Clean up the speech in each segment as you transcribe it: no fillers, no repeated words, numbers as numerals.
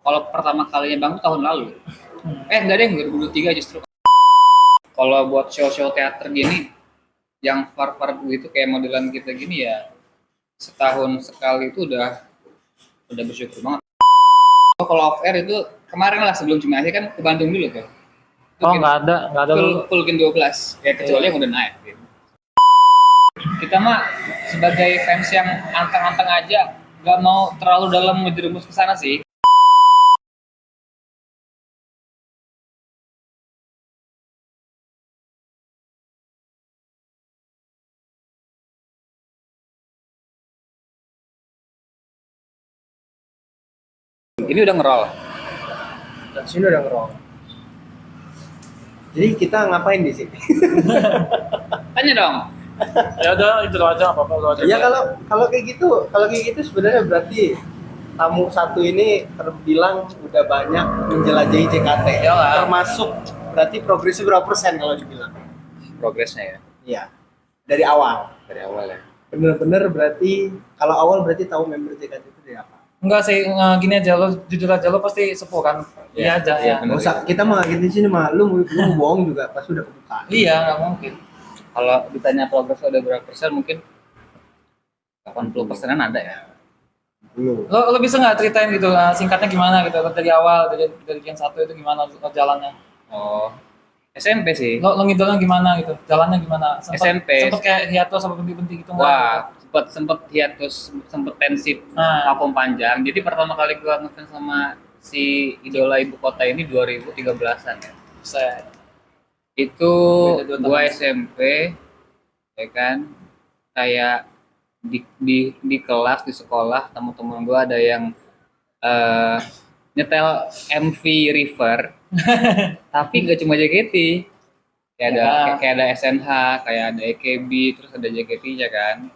Kalau pertama kalinya bangun tahun lalu. Enggak deh, 2023 justru. Kalau buat show-show teater gini, yang far-far gitu kayak modelan kita gini ya, setahun sekali itu udah bersyukur banget. Kalau off air itu kemarin lah sebelum Cimahi kan ke Bandung dulu tuh. Oh, nggak ada full Gen 12 ya, kecuali yang udah naik gitu. Kita mah sebagai fans yang anteng-anteng aja, nggak mau terlalu dalam menjerumus ke sana sih. Ini udah ngerol. Dan sini udah ngerol. Jadi kita ngapain di sini? Tanya dong. Ya udah itu aja apa-apa aja. Ya kalau kayak gitu sebenarnya berarti tamu satu ini terbilang udah banyak menjelajahi JKT. Yalah. Termasuk berarti progresnya berapa persen kalau dibilang? Progresnya ya. Iya. Dari awal. Dari awal ya. Bener-bener berarti kalau awal berarti tahu member JKT itu dari apa? Enggak sih, gini aja lo jujur aja lo pasti sepuh kan. Iya aja ya. bener. Nggak usah, kita mah gitu di sini mah lu mau bohong juga pasti udah kebuka. Iya, nggak mungkin. Kalau ditanya progresnya udah berapa persen, mungkin 80%-an ada ya. Belum. Lo bisa nggak ceritain gitu singkatnya gimana gitu dari awal dari Gen 1 itu gimana jalannya? Oh, SMP sih. Lo ngidolnya gimana gitu? Jalannya gimana? SMP. Sempet kayak hiatus sampai berhenti gitu Wah, sempet hiatus, sempet pensif, vakum panjang. Jadi pertama kali gua ngefans sama si idola ibu kota ini 2013-an ya. Set. Itu Beda 2 gua tahun. SMP, ya kan, kayak di kelas di sekolah teman-teman gua ada yang nyetel MV River, tapi nggak cuma JKT, kayak ada SNH, kayak ada AKB, terus ada JKT-nya kan.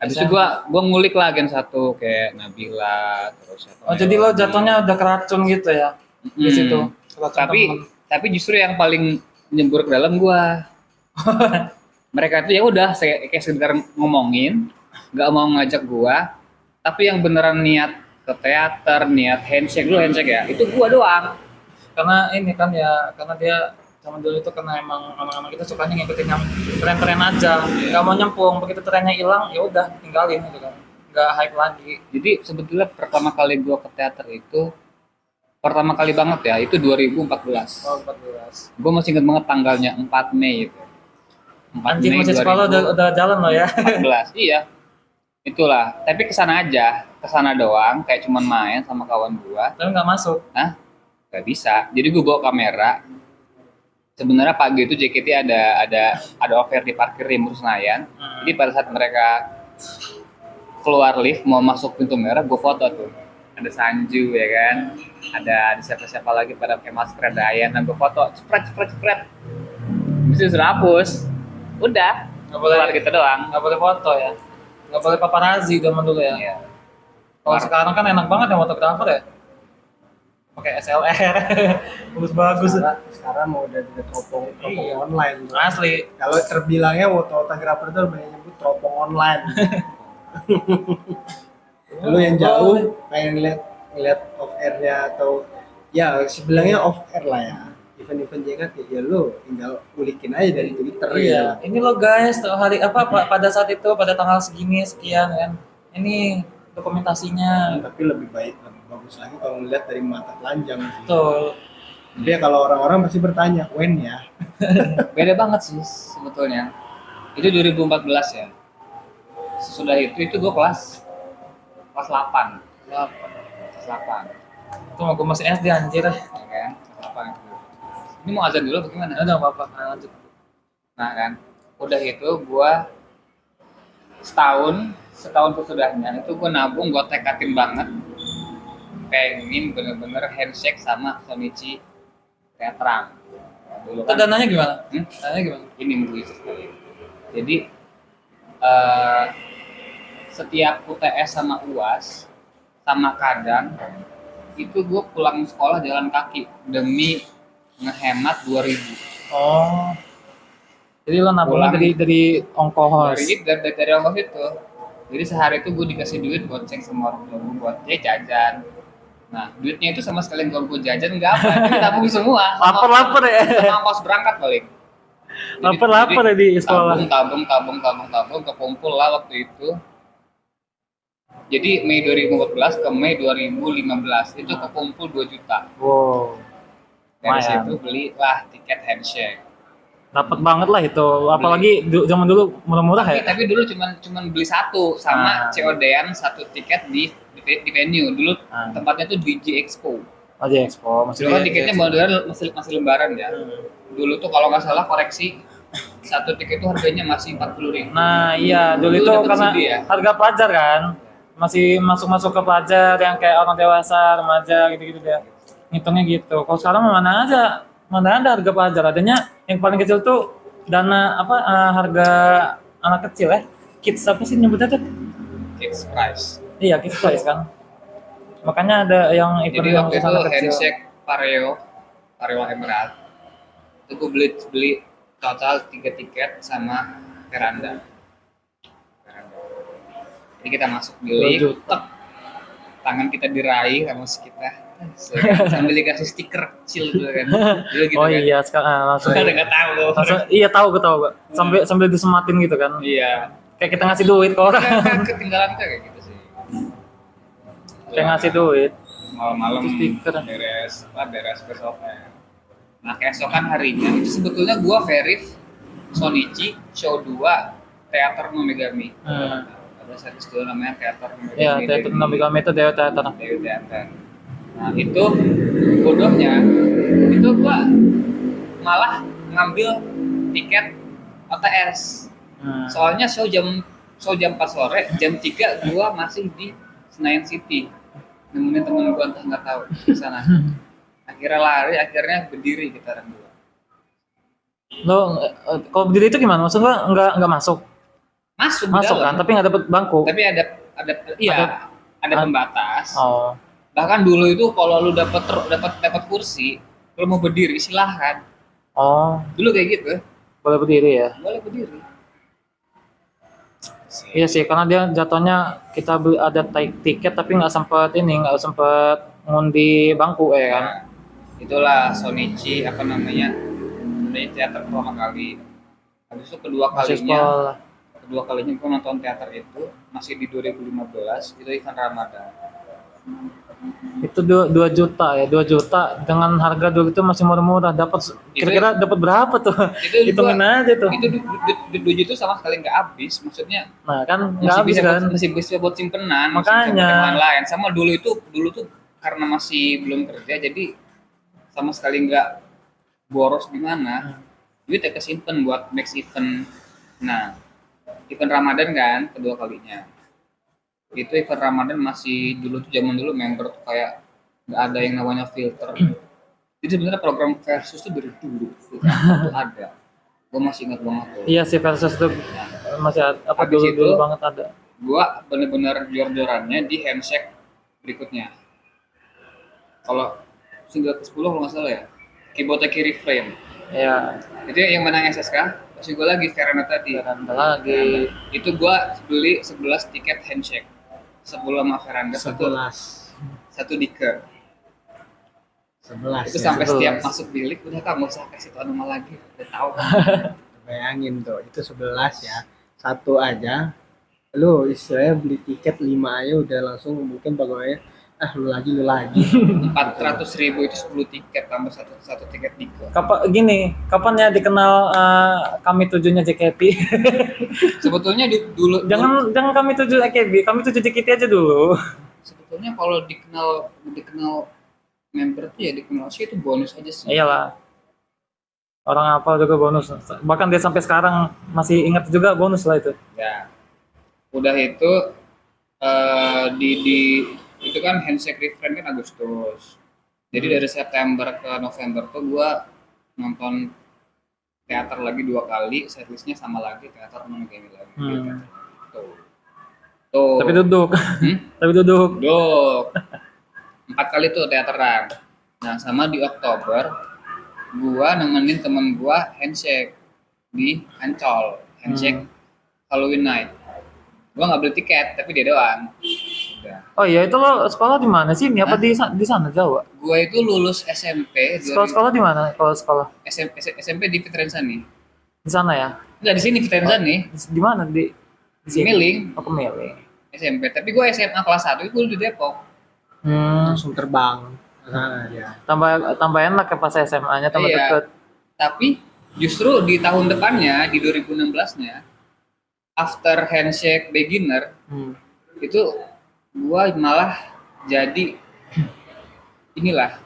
Habis itu gua ngulik lah Gen 1 kayak Nabila, terus Oh, jadi lo jatuhnya udah keracun gitu ya di situ. Tapi justru yang paling nyembur ke dalam gua. Mereka itu ya udah kayak sekedar ngomongin, nggak mau ngajak gua, tapi yang beneran niat ke teater, niat handshake ya, itu gua doang. Karena ini kan ya, karena dia zaman dulu itu karena emang anak-anak kita sukanya ngikutin yang tren-tren aja, nggak mau nyempung. Begitu trennya hilang, ya udah tinggalin gitu kan, nggak hype lagi. Jadi sebetulnya pertama kali gua ke teater itu pertama kali banget ya, itu 2014. Oh, 14. Gua masih inget banget tanggalnya 4 Mei itu. 4 Anjing, Mei masih sekolah udah jalan lo ya. 14. Iya. Itulah. Tapi kesana aja, kesana doang, kayak cuman main sama kawan gua. Tapi nggak masuk. Hah? Gak bisa. Jadi gue bawa kamera. Sebenarnya pagi itu JKT ada offer di parkir Rimur Senayan. Jadi pada saat mereka keluar lift mau masuk pintu merah, gue foto tuh. Ada Sanju ya kan, ada siapa-siapa lagi pada pakai masker, ada Ayan, dan gue foto, cepret. Bisa sudah hapus. Udah. Nggak boleh keluar gitu doang. Nggak boleh foto ya. Nggak boleh paparazzi zaman dulu ya. Iya. Kalau sekarang kan enak banget ya fotografer ya. Pakai SLR, bagus. Sekarang mau udah teropong Iya. online. Asli. Kalau terbilangnya fotografer itu banyak nyebut teropong online. Lu yang jauh pengen lihat off airnya atau ya sebenarnya off air lah ya. Event-event JKT ya lu tinggal ulikin aja dari Twitter. Iya. Ya. Ini lo guys, hari pada saat itu pada tanggal segini sekian kan. Ini dokumentasinya. Tapi lebih bagus lagi kalau ngeliat dari mata telanjang sih. Betul. Tapi ya kalau orang-orang pasti bertanya, when ya? Beda banget sih sebetulnya. Itu 2014 ya. Sesudah itu gue kelas 8. Kelas 8. Itu mah gue masih SD anjir. Ya kan? Kelas 8 itu. Ini mau azan dulu bagaimana? Ada apa-apa, lanjut. Nah kan, udah itu gue setahun sesudahnya itu gue nabung, gue tekatin banget pengen bener-bener handshake sama Shonichi Teatrang. Dulu Itu dananya gimana? Dananya gimana? Ini menurut sekali. Jadi setiap UTS sama UAS sama kadang itu gue pulang sekolah jalan kaki demi ngehemat 2.000. Oh. Jadi lo nabungnya dari ongkos. Dari ongkos itu. Jadi sehari itu gue dikasih duit goceng sama orang tua gue buat jajan. Nah, duitnya itu sama sekali nggak gue jajan, nggak apa, itu tabung semua. Lapar ya. Sama ongkos berangkat paling. Lapar ya di sekolah. Tabung, kekumpul lah waktu itu. Jadi Mei 2014 ke Mei 2015 itu kekumpul 2 juta. Wow. Dari Lumayan. situ belilah tiket handshake. Dapat banget lah itu. Apalagi zaman dulu murah-murah ya. Tapi dulu cuman beli satu sama COD-an satu tiket di venue. Dulu tempatnya tuh di G Expo. Oh, di Expo. Dulu kan tiketnya modern masih lembaran ya. Dulu tuh kalau nggak salah koreksi satu tiket itu harganya masih 40.000. Nah, iya, dulu itu dapet karena CD ya? harga pelajar kan. Masih masuk ke pelajar yang kayak orang dewasa, remaja gitu-gitu deh. Ngitungnya gitu. Kalau sekarang mana ada harga pelajar, adanya yang paling kecil tuh dana harga anak kecil ya. Kids apa sih nyebutnya tuh? Kids price. Iya, kids price kan. Makanya ada yang Jadi event yang waktu itu anak kecil. handshake Pareo Emerald. Itu gue beli total 3 tiket sama veranda. Jadi kita masuk bilik, 2 juta. tangan kita diraih sama kita sambil dikasih stiker kecil dulu kan. Dulu gitu Oh kan. iya, sekarang langsung. Udah nggak tahu. Iya tahu gue. Sambil disematin gitu kan. Iya. Kayak kita ngasih duit ke orang. Ketinggalan kayak gitu sih. Kayak ngasih duit. Malam-malam Stiker. beres besoknya. Nah keesokan harinya itu sebetulnya gua verif Shonichi show 2 teater Nomegami. Ada series dulu namanya teater Nomegami. Iya, teater Nomegami itu Dewa Teater. Dewa Teater. Nah itu bodohnya itu gua malah ngambil tiket OTS. Soalnya show jam 4 sore, jam 3 gua masih di Senayan City. Nemenin temen gua entah nggak tahu di sana. Akhirnya berdiri kita orang dua. Lo kalau berdiri itu gimana? Maksud gua nggak masuk? Masuk Dalam. kan, tapi nggak dapet bangku. Tapi ada pembatas. Oh. Bahkan dulu itu kalau lu dapat kursi, lu mau berdiri silahkan. Oh, Dulu kayak gitu. boleh berdiri ya? Boleh berdiri. Iya sih, karena dia jatuhnya kita beli ada tiket tapi nggak sempet ngundi bangku ya kan? Nah, itulah Shonichi dari teater pertama kali. Habis itu kedua Masih kalinya sekolah. gue nonton teater itu masih di 2015 itu event Ramadan. Itu 2 juta ya, 2 juta dengan harga dulu itu masih murah-murah. Kira-kira dapat berapa tuh? Hitungin aja tuh. Itu duit itu sama sekali nggak habis, maksudnya Nah kan nggak habis kan? masih bisa buat simpenan, Makanya. masih bisa buat yang lain. Sama dulu tuh karena masih belum kerja jadi sama sekali nggak boros gimana. Duit kesimpan buat next event. Nah, event Ramadan kan kedua kalinya. Itu event Ramadan masih dulu tuh zaman dulu member tuh kayak nggak ada yang namanya filter. Jadi sebenarnya program versus tuh dari dulu tuh ada. Gue masih ingat banget tuh. Iya sih versus itu masih Habis dulu itu, banget ada. Gue bener-bener jor-jorannya di handshake berikutnya. Kalau single ke-10 kalau nggak salah ya, Kiboteki Refrain. Iya. Itu yang menang SSK. Masih gue lagi Verena tadi. Veranda lagi. Itu gue beli 11 tiket handshake. 10 sama Veranda, 1 Dike. 11 Itu ya. sampai 11. setiap masuk bilik udah kamu usah kasih tau nama lagi, udah tahu kan. Bayangin tuh, itu 11 ya. Satu aja. Lu istilahnya beli tiket 5 aja udah langsung mungkin pegawainya lu lagi 400.000 itu 10 tiket tambah satu tiket Dike. Kapan ya dikenal kami tujuhnya JKT? Sebetulnya dulu jangan kami tujuh AKB, kami tujuh JKT aja dulu. sebetulnya kalau dikenal member tuh ya dikenal sih itu bonus aja sih. Iyalah. Orang hafal juga bonus. Bahkan dia sampai sekarang masih ingat juga bonus lah itu. Ya. Udah itu itu kan handshake refrain kan Agustus. Jadi dari September ke November tuh gua nonton teater lagi 2 kali, setlistnya sama lagi teater Nomegami lagi. Tuh. Tapi duduk. Tapi duduk. 4 kali tuh teateran. Nah, sama di Oktober gua nemenin temen gua handshake di Ancol, handshake Halloween night. Gua nggak beli tiket, tapi dia doang. sudah. Oh iya, itu lo sekolah di mana sih? Ini apa di sana Jawa? Gue itu lulus SMP Sekolah di mana? Kalau sekolah SMP di Fitrensani. di sana ya? Enggak, di sini Fitrensani. Di mana? Di sini. Miling Aku Miling. SMP, tapi gue SMA kelas 1 itu di Depok. Langsung terbang ke sana ya. Tambah enak ya pas SMA-nya tambah Iya. deket. Tapi justru di tahun depannya, di 2016-nya, after handshake beginner, itu gue malah jadi inilah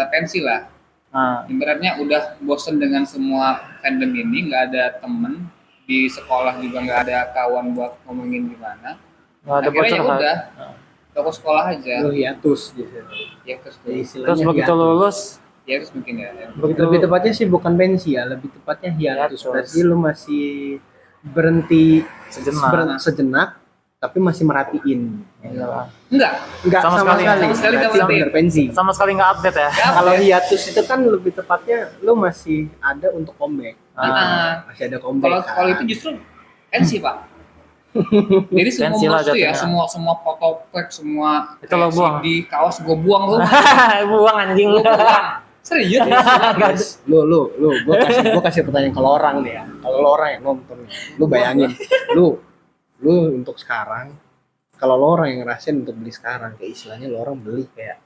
pensi lah. Nah, Ibaratnya udah bosen dengan semua fandom ini, nggak ada temen di sekolah juga, nggak ada kawan buat ngomongin gimana. nggak ada Akhirnya ya bocor udah toko sekolah aja. Lu hiatus gitu. Ya terus Ya, Terus istilahnya begitu hiatus. lulus, ya terus mungkin ya. Lebih tepatnya sih bukan pensi ya, lebih tepatnya hiatus. Hiatus. Berarti lu masih berhenti sejenak. sejenak, tapi masih merhatiin. Iyalah. Enggak. Enggak Sama sama, sekali. sekali. Sama sekali Berarti nggak bener pensi. Sama sekali nggak update ya? Kalau hiatus itu kan lebih tepatnya lu masih ada untuk comeback. Masih ada comeback. Kalau itu justru pensi pak. Jadi semua Pensi lah merch tuh ya, jatuhnya. semua foto pack, semua Itu lo buang? di kaos gue buang lu. Buang anjing lu. Gua buang. Serius? Lu, gua kasih pertanyaan kalau orang nih ya. Kalau lo orang yang nonton, lu bayangin, lu untuk sekarang, kalau lo orang yang ngerasain untuk beli sekarang, kayak istilahnya lo orang beli kayak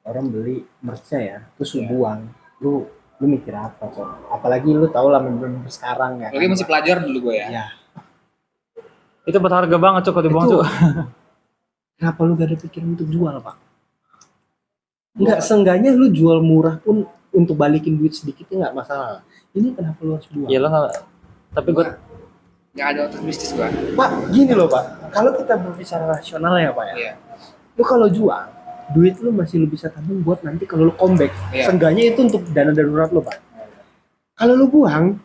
orang beli merch-nya ya, terus lu buang, lu mikir apa kok? Apalagi lu tau lah bener-bener sekarang ya. Lagi masih pelajar dulu gue ya. Ya, Itu berharga banget cok kalau dibuang Itu. cok. kenapa lu gak ada pikiran untuk jual pak? Enggak, seenggaknya lu jual murah pun untuk balikin duit sedikitnya nggak masalah. Ini kenapa lu harus buang? Iya lo nggak. Tapi gue Nggak ada otot bisnis gue. Pak, gini loh pak, kalau kita berbicara rasional ya pak ya, Iya. lu kalau jual, duit lu masih lu bisa tabung buat nanti kalau lu comeback. Iya. Seenggaknya itu untuk dana darurat lu pak. Kalau lu buang,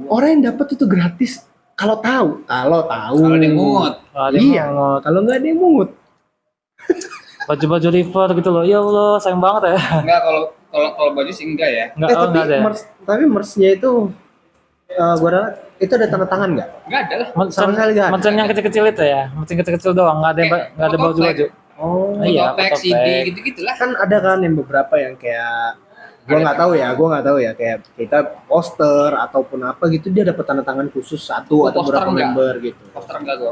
orang yang dapat itu gratis. Kalau tahu. Kalau dia ngungut. ada Iya. yang Kalau nggak ada yang mungut. baju-baju river gitu loh. Ya Allah sayang banget ya. Enggak, kalau baju sih enggak ya. Nggak, Tapi nggak ada. Ya? tapi merch-nya itu, gua rasa itu ada tanda tangan nggak? Enggak ada lah. Sama sekali nggak ada. Merchant yang kecil-kecil itu ya. Merchant kecil-kecil doang. Nggak ada nggak ada baju-baju. Oh, Iya, Fotopack, fotopack. CD gitu-gitulah. kan ada kan yang beberapa yang kayak gua nggak tahu ya kayak kita poster ataupun apa gitu dia dapat tanda tangan khusus satu Gua atau poster berapa enggak. member gitu. Poster enggak gue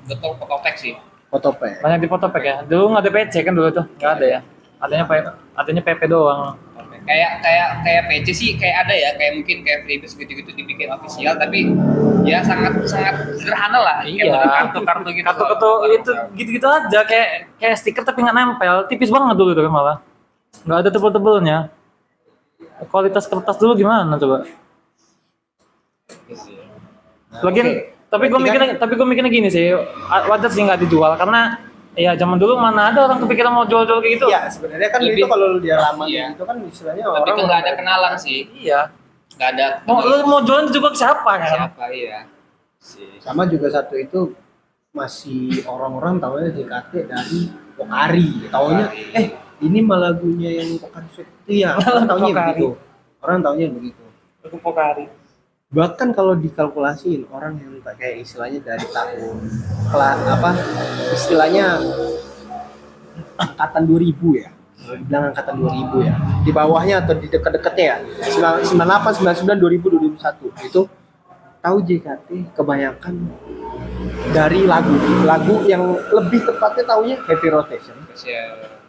betul fotopack sih. Fotopack. Banyak di fotopack ya. Dulu nggak ada PC kan dulu tuh. Nggak ada ya. Adanya PP doang. Kayak PC sih kayak ada ya, kayak mungkin kayak freebies gitu-gitu dibikin official, tapi ya sangat sederhana lah. Iya. Kayak kartu-kartu gitu. Kartu-kartu itu gitu-gitu aja kayak stiker tapi nggak nempel. Tipis banget dulu tuh kan malah. Nggak ada tebel-tebelnya. Kualitas kertas dulu gimana coba? Lagian tapi gue mikirnya gini sih, wajar sih nggak dijual karena ya zaman dulu mana ada orang kepikiran mau jual-jual kayak gitu. Iya, sebenarnya kan Lebih- itu kalau lu dia lama iya. itu kan istilahnya Tapi orang kan nggak ada kenalan sih, Iya. nggak ada. Mau jualan juga ke siapa kan? Siapa iya. Sih. sama juga satu itu masih orang-orang tahunya JKT dari Pokari. Taunya ini mah lagunya yang Pokari Sweat itu ya. Orang taunya Pokari. begitu. Orang taunya begitu. Aku Pokari. Bahkan kalau dikalkulasiin orang yang kayak istilahnya dari tahun istilahnya angkatan 2000 ya, bilang angkatan 2000 ya, di bawahnya atau di dekat-dekatnya ya, 98, 99, 2000, 2001 itu tahu JKT kebanyakan dari lagu yang lebih tepatnya taunya Heavy Rotation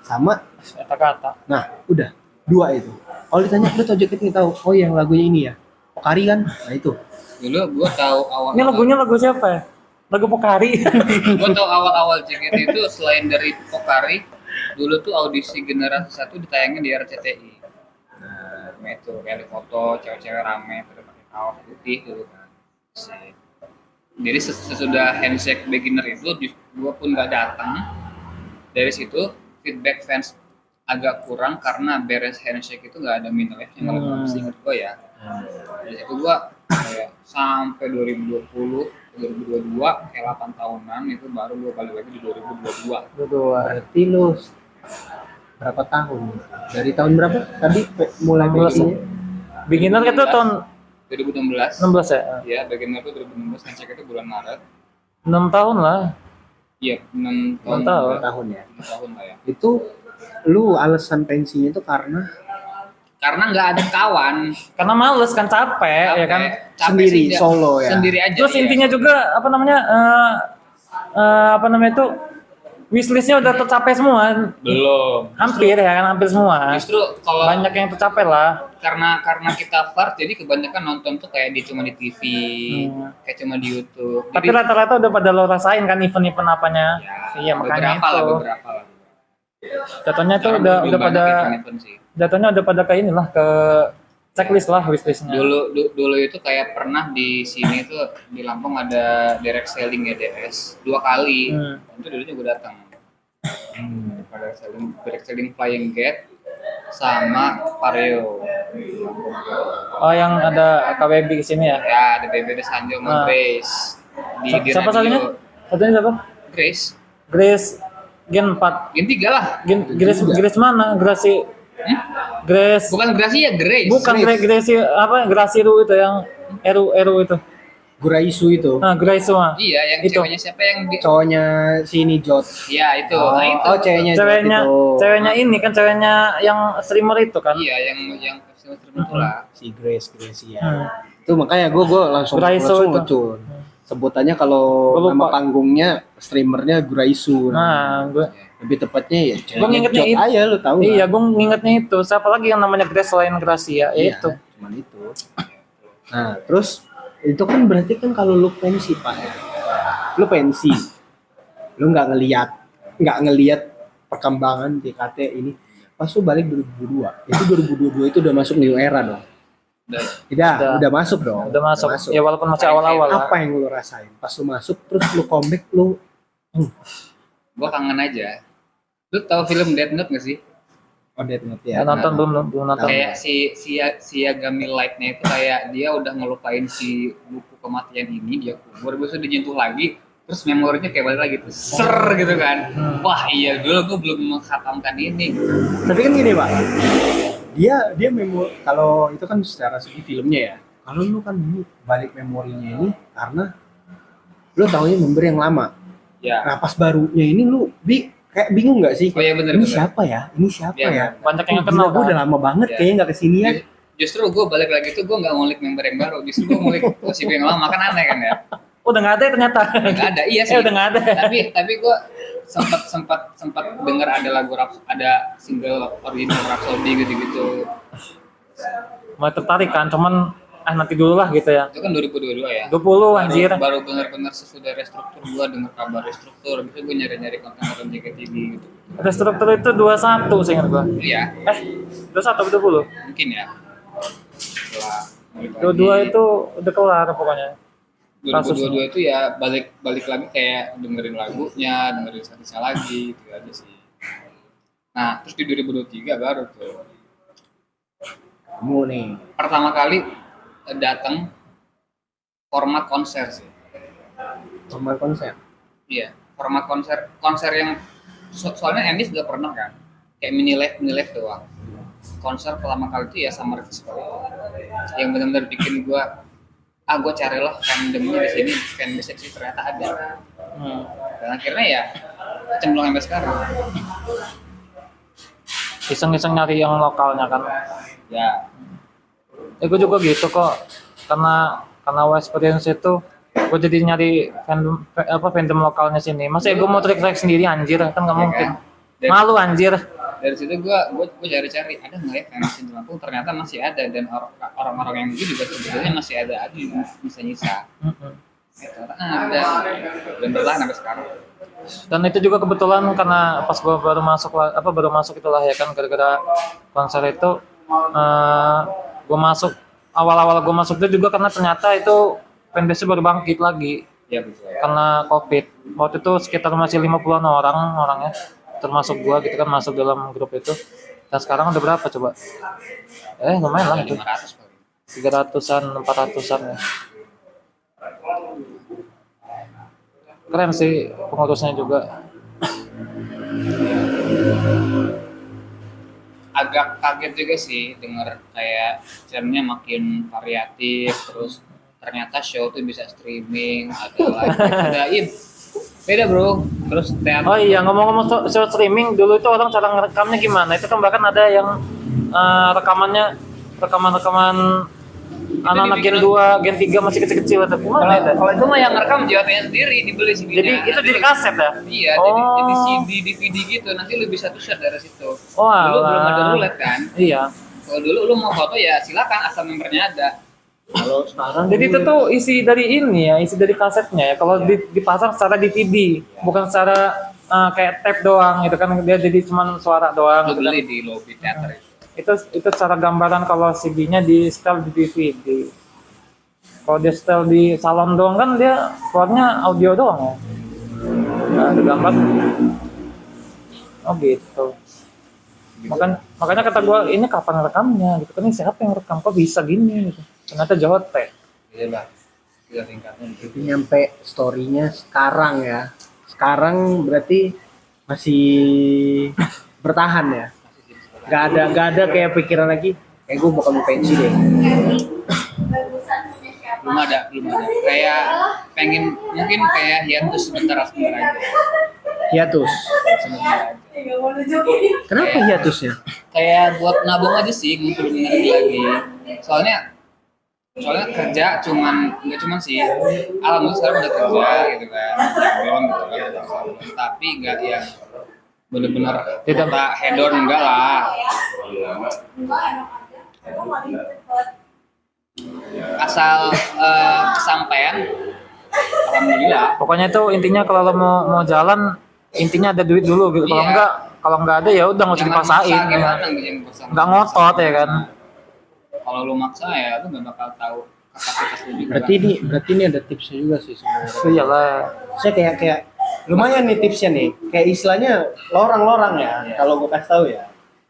sama Kata-kata. nah udah dua itu. Kalau ditanya lu tau JKT tahu, oh yang lagunya ini ya Pokari kan, nah itu. Dulu gue tahu awal. Ini lagunya lagu siapa ya? Lagu Pokari. Gue tahu awal JKT itu selain dari Pokari, dulu tuh audisi generasi 1 ditayangin di RCTI. Nah, itu kayak di foto cewek-cewek rame terus pakai kaos putih gitu kan. Jadi sesudah handshake beginner itu gue pun nggak datang. Dari situ feedback fans agak kurang karena beres handshake itu nggak ada minta live yang masih inget gue ya. Dari situ gue kayak sampai 2020 2022 kayak 8 tahunan itu baru gue balik lagi di 2022. Berdua. Berarti lu berapa tahun? Dari tahun berapa? Tadi mulai 16. bikinnya? Beginner itu tahun 2016. 16 ya? Ya, beginner itu 2016, handshake itu bulan Maret. 6 tahun lah. Iya, 6 6 tahun. tahun. 2 tahun ya. 6 tahun lah ya. Itu lu alasan pensinya itu karena Karena nggak ada kawan. Karena males kan, capek ya kan. Capek Sendiri, sih, solo ya. Sendiri aja. Terus iya. intinya juga apa namanya itu, wishlistnya udah tercapai semua, belum. hampir ya kan, hampir semua. Justru kalau Banyak yang tercapai lah. karena kita flirt, jadi kebanyakan nonton tuh kayak cuma di TV, kayak cuma di YouTube. Tapi rata-rata udah pada lo rasain kan event-event apanya. ya, Iya makanya beberapa lah. jatuhnya tuh Sekarang udah belum banyak pada event-event sih. jatuhnya udah pada ke inilah, ke checklist lah wishlistnya. Dulu itu kayak pernah di sini tuh di Lampung ada direct selling ya DS 2 kali. Itu dulunya gue datang. Direct selling Flying Gate sama Pareo. Oh yang ada KWB di sini ya. Ya ada BBD Sanjo sama Grace di Siapa radio. satunya? Satunya siapa? Grace. Grace Gen 4. Yang 3 lah. Grace mana? Gracie. Grace. Bukan Gracie ya, Grace. Bukan Gracie apa? Gracie itu yang Eru itu. Guraisu itu. Nah, Grace semua. Iya, yang Itu. ceweknya siapa yang di... Cowoknya sini Jot. Iya, itu. Oh, Nah, itu. oh ceweknya Jot Ceweknya, itu. ceweknya ini kan ceweknya yang streamer itu kan. Iya, yang betul lah. Si Grace ya. Itu makanya gue langsung Guraisu itu. ngecun. Sebutannya kalau Gua lupa. nama panggungnya streamernya Guraisu. Nah, gue Lebih tepatnya ya Gua ngingetnya Jot aja lu tahu. iya, gue ngingetnya itu. Siapa lagi yang namanya Grace selain Gracia? Ya Iya, itu. cuman itu. Nah, terus itu kan berarti kan kalau lu pensi Pak ya. Lu pensi. Lu nggak ngelihat perkembangan JKT ini. Pas lu balik 2022. Itu 2022 itu udah masuk new era dong. Udah masuk dong. Udah masuk. Ya walaupun masih awal-awal lah. Apa yang lu rasain? Pas lu masuk terus lu comeback lu Gua kangen aja. Lu tahu film Death Note nggak sih? oh Death Note Ya, ya. nonton belum nonton. Kayak si Yagami Light-nya itu kayak dia udah ngelupain si buku kematian ini, dia kubur, besok dijentuh lagi, terus memorinya kayak balik lagi tuh, ser gitu kan. Wah iya, dulu gue belum menghatamkan ini. Tapi kan gini Pak, dia kalau itu kan secara segi filmnya ya. Kalau lu kan ini balik memorinya ini karena lu taunya member yang lama. Ya. Nah pas barunya ini lu kayak bingung nggak sih? Oh iya bener. Ini siapa ya? Ini siapa Iya, ya? Banyak yang Gila, kenal gue kan. udah lama banget Iya. kayaknya nggak kesini ya. Justru gue balik lagi tuh gue nggak ngulik member yang baru, justru gue ngulik si gue yang lama, kan aneh kan ya. Udah nggak ada ya ternyata. Nggak ada, iya sih. Udah nggak ada. Tapi gue sempat dengar ada lagu ada single original Rhapsody gitu-gitu. Mau tertarik kan, cuman nanti dulu lah gitu ya. Itu kan 2022 ya. 20 anjir. Baru benar-benar sesudah restruktur gua dengar kabar restruktur, bisa gua nyari-nyari konten JKT gitu. Restruktur itu 21 seingat gua. Iya, 21 atau 20? mungkin ya. Setelah balik lagi, 22 itu udah kelar pokoknya. 2022 itu ya balik lagi kayak dengerin lagunya, dengerin statusnya lagi gitu aja sih. Nah, terus di 2023 baru tuh Kamu nih. pertama kali datang format konser sih. Format konser. Iya, format konser yang soalnya Enis udah pernah kan, kayak mini live doang. Konser pertama kali itu ya Summer Festival, yang benar-benar bikin gua carilah fandomnya di sini, fanbase sih ternyata ada. Dan akhirnya ya cemplung sampai sekarang. Iseng-iseng nyari yang lokalnya kan. Ya, Gue juga gitu kok, karena experience itu gue jadi nyari fandom lokalnya sini. Masa gue mau trik-trik sendiri anjir, kan nggak ya mungkin. kan? Malu anjir. Dari situ gua cari-cari ada nggak ya fans di Lampung, ternyata masih ada, dan orang-orang yang itu juga sebetulnya masih ada bisa nyisa. Ada dan bertahan sampai sekarang. Dan itu juga kebetulan karena pas gue baru masuk itulah ya kan, gara-gara konser itu gue masuk awal-awal gue masuk itu juga karena ternyata itu fanbase baru bangkit lagi Ya betul. karena COVID. Waktu itu sekitar masih 50-an orangnya, termasuk gue gitu kan, masuk dalam grup itu. Dan sekarang udah berapa coba? Lumayan lah itu. 500 kali. 300-an, 400-an ya. Keren sih pengurusnya juga. Agak kaget juga sih dengar kayak channelnya makin variatif, terus ternyata show tuh bisa streaming, ada live, Beda bro. Terus teater. Oh iya, ngomong-ngomong short streaming, dulu itu orang cara ngerekamnya gimana? Itu kan bahkan ada yang rekaman anak-anak Gen 2, Gen 3 masih kecil-kecil atau gimana itu? Kalau itu mah yang ngerekam JWT-nya sendiri, dibeli CD-nya. Jadi itu jadi kaset ya? Iya, jadi CD, DVD gitu. Nanti lu bisa tuh share dari situ. Oh, dulu alah. belum ada roulette kan? Iya. Kalau dulu lu mau foto ya silakan asal nomornya ada. Kalau sekarang Jadi itu tuh isi dari ini ya, isi dari kasetnya ya. Kalau dipasang secara DVD, bukan secara kayak tape doang gitu kan, dia jadi cuma suara doang. Lu Gitu kan. beli di lobby teater itu. Itu secara gambaran kalau CD-nya di setel di DVD. Kalau dia setel di salon doang kan dia keluarnya audio doang ya. Nggak ada gambar. Oh gitu. Makanya kata gua ini kapan rekamnya gitu kan, ini siapa yang rekam kok bisa gini gitu. Ternyata Jote. Iya lah. Kita tingkatnya. itu nyampe story-nya sekarang ya. Sekarang berarti masih bertahan ya. Gak ada kayak pikiran lagi. Kayak gue bakal mau pensi deh. Belum ada. Kayak pengen mungkin kayak hiatus sebentar aja. Hiatus. Sebentar aja. Kenapa hiatusnya? Kayak buat nabung aja sih, ngumpulin energi lagi. Soalnya kerja nggak cuman sih, alhamdulillah sekarang udah kerja gitu kan, belum gitu kan, tapi nggak yang bener-bener Tidak. kita hedon enggak lah, asal kesampaian, alhamdulillah. Pokoknya itu intinya kalau lo mau jalan intinya ada duit dulu gitu. Iya. Kalau nggak ada ya udah nggak usah Jangan dipaksain. maksa, gimana jangan maksa. Nggak ngotot ya kan. Kalau lu maksa ya lu nggak bakal tahu kapasitas lu juga. Berarti ini ada tipsnya juga sih sebenarnya. Itu iyalah. Saya kayak lumayan nih tipsnya nih. Kayak istilahnya lorang-lorang ya. Kalau gue kasih tahu ya.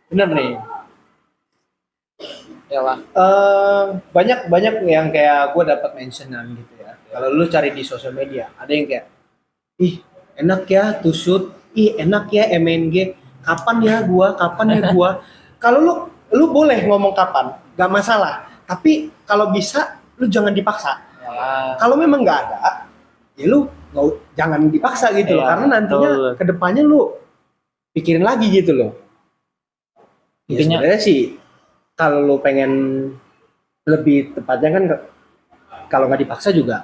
Bener nih. Iyalah. Banyak yang kayak gue dapat mentionan gitu ya. Kalau lu cari di sosial media, ada yang kayak, ih enak ya to shoot, ih enak ya MNG, kapan ya gua. Kalau lu boleh ngomong kapan, gak masalah. Tapi kalau bisa lu jangan dipaksa. Iyalah. Kalau memang nggak ada, ya lu jangan dipaksa gitu loh. Iya, Karena nantinya betul. kedepannya lu pikirin lagi gitu loh. Ya, Intinya- sebenarnya sih kalau lu pengen lebih tepatnya kan kalau nggak dipaksa juga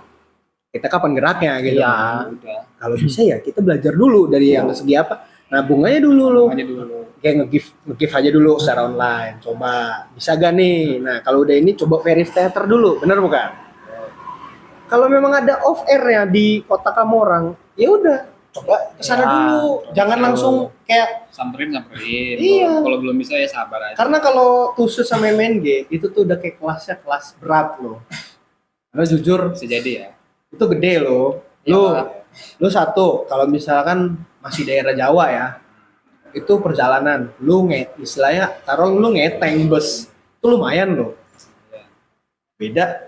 kita kapan geraknya gitu. Iya. kan. Udah, Kalau bisa ya kita belajar dulu dari yang segi apa. Nabung aja dulu lu. aja dulu. Kayak nge-give aja dulu secara online. Coba bisa gak nih? Nah, kalau udah ini coba verify theater dulu, bener bukan? Kalau memang ada off air ya di kota kamu orang, ya udah coba kesana Ya, dulu. Jangan betul. langsung kayak Samperin. Iya. Kalau belum bisa ya sabar aja. karena kalau khusus sama MNG itu tuh udah kayak kelas berat loh. Karena jujur Bisa jadi ya. itu gede loh. Lu satu kalau misalkan masih daerah Jawa ya, itu perjalanan lu istilahnya taruh lu ngeteng bus itu lumayan loh. Beda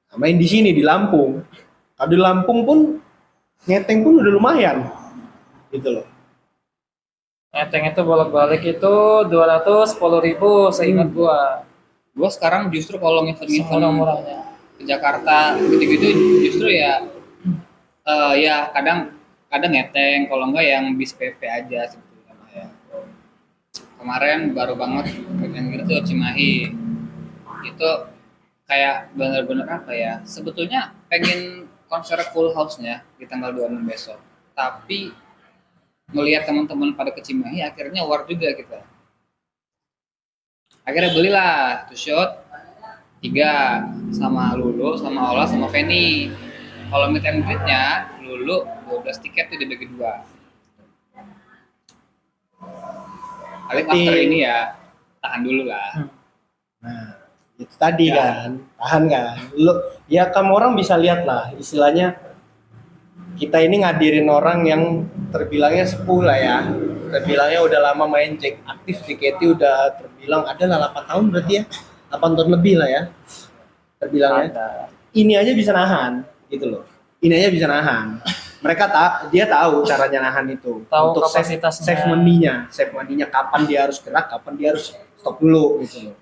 sama yang di sini di Lampung. Kalau di Lampung pun ngeteng pun udah lumayan gitu loh. Ngeteng itu bolak-balik itu 210.000 seingat gua. Gua sekarang justru kalau ngevent-ngevent Semurah-murahnya. ke Jakarta gitu-gitu justru ya ya kadang ngeteng, kalau enggak yang bis PP aja sebetulnya mah ya. Kemarin baru banget yang gitu Cimahi itu kayak bener-bener apa ya, sebetulnya pengen konser full house-nya di tanggal 26 besok, tapi melihat teman-teman pada ke Cimahi akhirnya war juga kita. Akhirnya belilah two shot 3 sama Lulu, sama Ola, sama Feni. Kalau meet and greet-nya Lulu 12 tiket tuh dibagi 2. Paling after ini ya tahan dulu lah. Nah, itu tadi Ya. kan, tahan kan. Lu ya kamu orang bisa lihat lah istilahnya kita ini ngadirin orang yang terbilangnya sepuh lah ya. Terbilangnya udah lama main Jack aktif JKT udah terbilang ada lah 8 tahun berarti ya. 8 tahun lebih lah ya. Terbilangnya. Ada. Ini aja bisa nahan gitu loh. Ini aja bisa nahan. Mereka dia tahu caranya nahan itu. Tahu untuk kapasitasnya. save money-nya kapan dia harus gerak, kapan dia harus stop dulu gitu loh.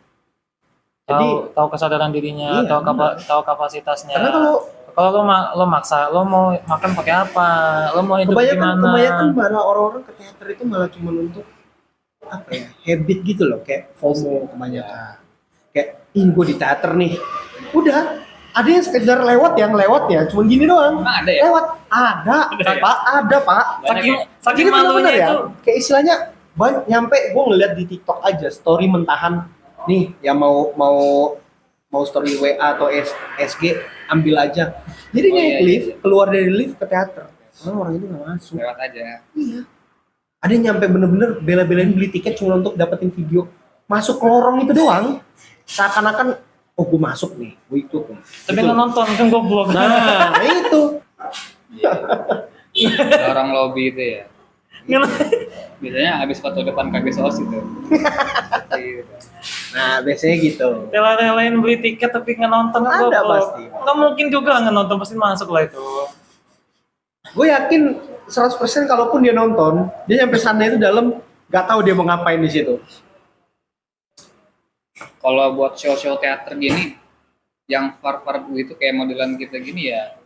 Jadi Tahu kesadaran dirinya, Iya, tahu kapasitasnya. karena kalau Kalau lo maksa, lo mau makan pakai apa? Lo mau hidup Kebanyakan gimana? malah orang-orang ke teater itu malah cuma untuk apa ya, habit gitu loh, kayak FOMO kebanyakan. Kayak, ih gue di teater nih. Udah, ada yang sekedar lewat, yang lewatnya cuma gini doang. Emang ada ya? Lewat, ada, Pak, ada Pak. Saking ya? saking Jadi bener-bener malunya itu. kayak istilahnya nyampe gue ngeliat di TikTok aja story mentahan nih yang mau story WA atau SG ambil aja. Jadi Oh, naik iya, lift, iya. keluar dari lift ke teater. Orang itu nggak masuk. Lewat aja. Iya. Ada yang nyampe bener-bener bela-belain beli tiket cuma untuk dapetin video. Masuk ke lorong itu doang. Seakan-akan, oh gue masuk nih, gue ikut nih. Tapi Gitu. lo nonton kan goblok. Nah, itu. Ada orang lobby itu ya. Biasanya habis foto depan KGSOS itu. Gitu. Nah, biasanya gitu. Rela-relain beli tiket tapi nggak nonton kan Ada goblok. pasti. Nggak mungkin juga nggak nonton, pasti masuk lah itu. Gue yakin 100% kalaupun dia nonton, dia nyampe sana itu dalam nggak tahu dia mau ngapain di situ. Kalau buat show-show teater gini, yang far-far gitu kayak modelan kita gini ya,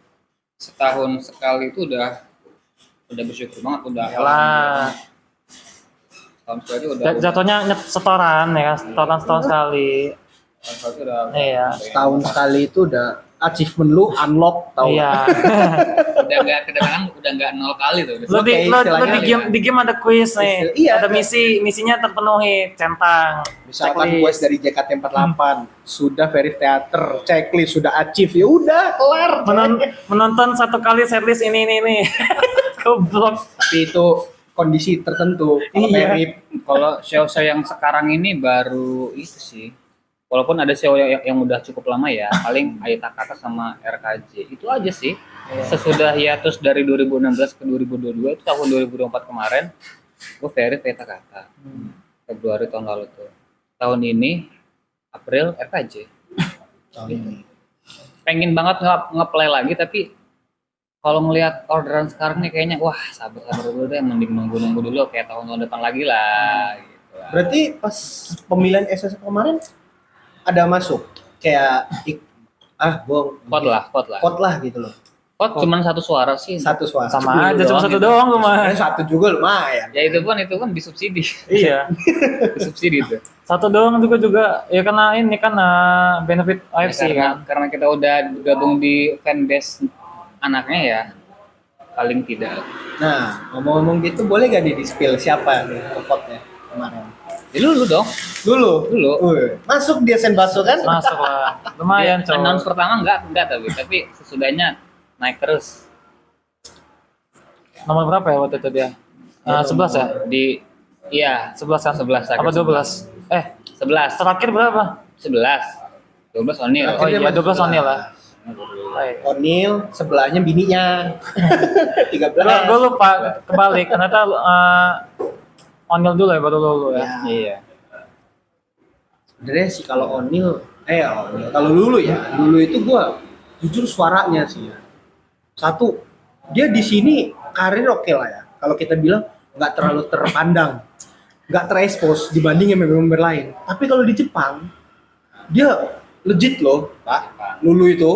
setahun sekali itu udah bersyukur banget, udah Yalah. tahun sekali udah Jatuhnya setoran ya, setoran sekali. tahun sekali udah Iya. Setahun sekali itu udah achievement lu unlock tau. Iya. udah nggak kedengeran, udah nggak 0 kali tuh. Lo di Oke, lo istilahnya di game ada quiz nih. Iya, Ada ada. misinya terpenuhi, centang. Misalkan Checklist. Wes dari JKT48 sudah verif teater, checklist sudah achieve, ya udah kelar. Menonton satu kali setlist ini. Goblok. Tapi itu kondisi tertentu. Kalau Iya. verif, Kalau show-show yang sekarang ini baru itu sih. Walaupun ada show yang udah cukup lama ya, paling Aita Kata sama RKJ. Itu aja sih. Sesudah hiatus dari 2016 ke 2022 itu tahun 2024 kemarin, gue verif Aita Kata. Februari tahun lalu tuh. Tahun ini April RKJ. Pengen banget nge-play lagi tapi kalau ngelihat orderan sekarang nih kayaknya wah sabar dulu deh, mending nunggu dulu kayak tahun depan lagi lah gitu lah. berarti pas pemilihan SS kemarin ada masuk kayak Vote lah. vote lah gitu loh. Vote cuman satu suara sih. Satu suara. Sama aja, cuma satu gitu. doang gue mah. Sebenarnya satu juga lumayan. Ya itu pun disubsidi. Iya. Disubsidi itu. Satu doang juga ya karena ini kan benefit AFC kan. Karena kita udah gabung di fanbase anaknya ya paling tidak. Nah, ngomong-ngomong gitu boleh gak di spill siapa nih vote-nya kemarin? Ya lu dong. Dulu. Dulu. Masuk dia Senbaso kan? Masuk lah. Lumayan, Dia announce cowok. pertama enggak tapi sesudahnya naik terus. Nomor berapa ya waktu itu dia? 11 ya? Di iya 11 kan? 11 Apa 12? 11 Terakhir berapa? 12 O'Neal. Oh iya, 12 O'Neal lah. O'Neal, sebelahnya bininya. 13. Gue lupa kebalik. Ternyata O'Neal dulu ya, baru Lulu ya. Iya. Sebenarnya sih kalau O'Neal, kalau Lulu itu gua jujur suaranya sih ya. Satu, dia di sini karir oke lah ya. Kalau kita bilang nggak terlalu terpandang, nggak terekspos dibanding member lain. Tapi kalau di Jepang, dia legit loh, Pak. Lulu itu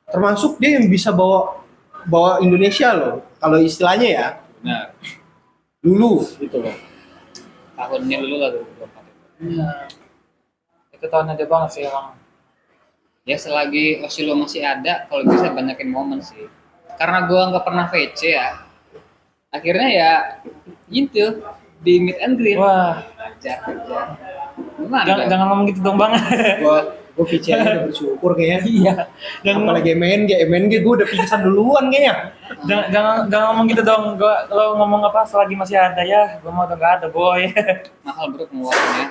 termasuk dia yang bisa bawa Indonesia loh. Kalau istilahnya ya, Nah, Lulu gitu loh. tahunnya dulu lah 2024. Iya. Itu tahunnya dia banget sih emang. Ya selagi Osilo masih ada, kalau bisa banyakin momen sih. Karena gua nggak pernah VC ya, akhirnya ya gitu di meet and greet. Wah, Aja. Gimana? jangan ngomong gitu dong bang. Gue VC aja udah bersyukur kayaknya. Iya. Jangan Apalagi MNG gue udah pingsan duluan kayaknya. jangan ngomong gitu dong. Lo ngomong apa selagi masih ada ya? Gue mau udah nggak ada boy. Mahal bro pengeluarannya.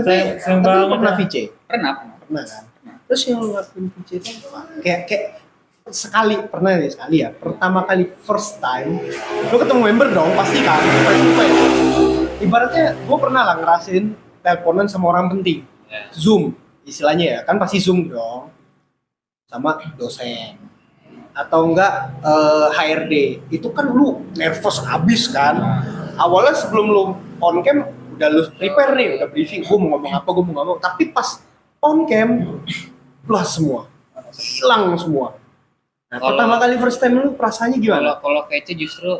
Sayang Tapi banget lu pernah ya. VC? Pernah. Pernah kan? Terus yang lu lakuin VC itu apa? Kayak sekali, pernah nih sekali ya. Pertama kali first time, lu ketemu member dong pasti kan. Ibaratnya gue pernah lah ngerasain teleponan sama orang penting. Ya. Zoom istilahnya ya, kan pasti Zoom dong. Sama dosen. Atau enggak HRD. Itu kan lu nervous abis kan. Awalnya sebelum lu on cam udah lu prepare nih, udah briefing, gue mau ngomong apa, gue mau ngomong. Tapi pas on cam, plus semua. Hilang semua. Nah, Kalau- pertama kali first time lu perasaannya gimana? Kalau VC justru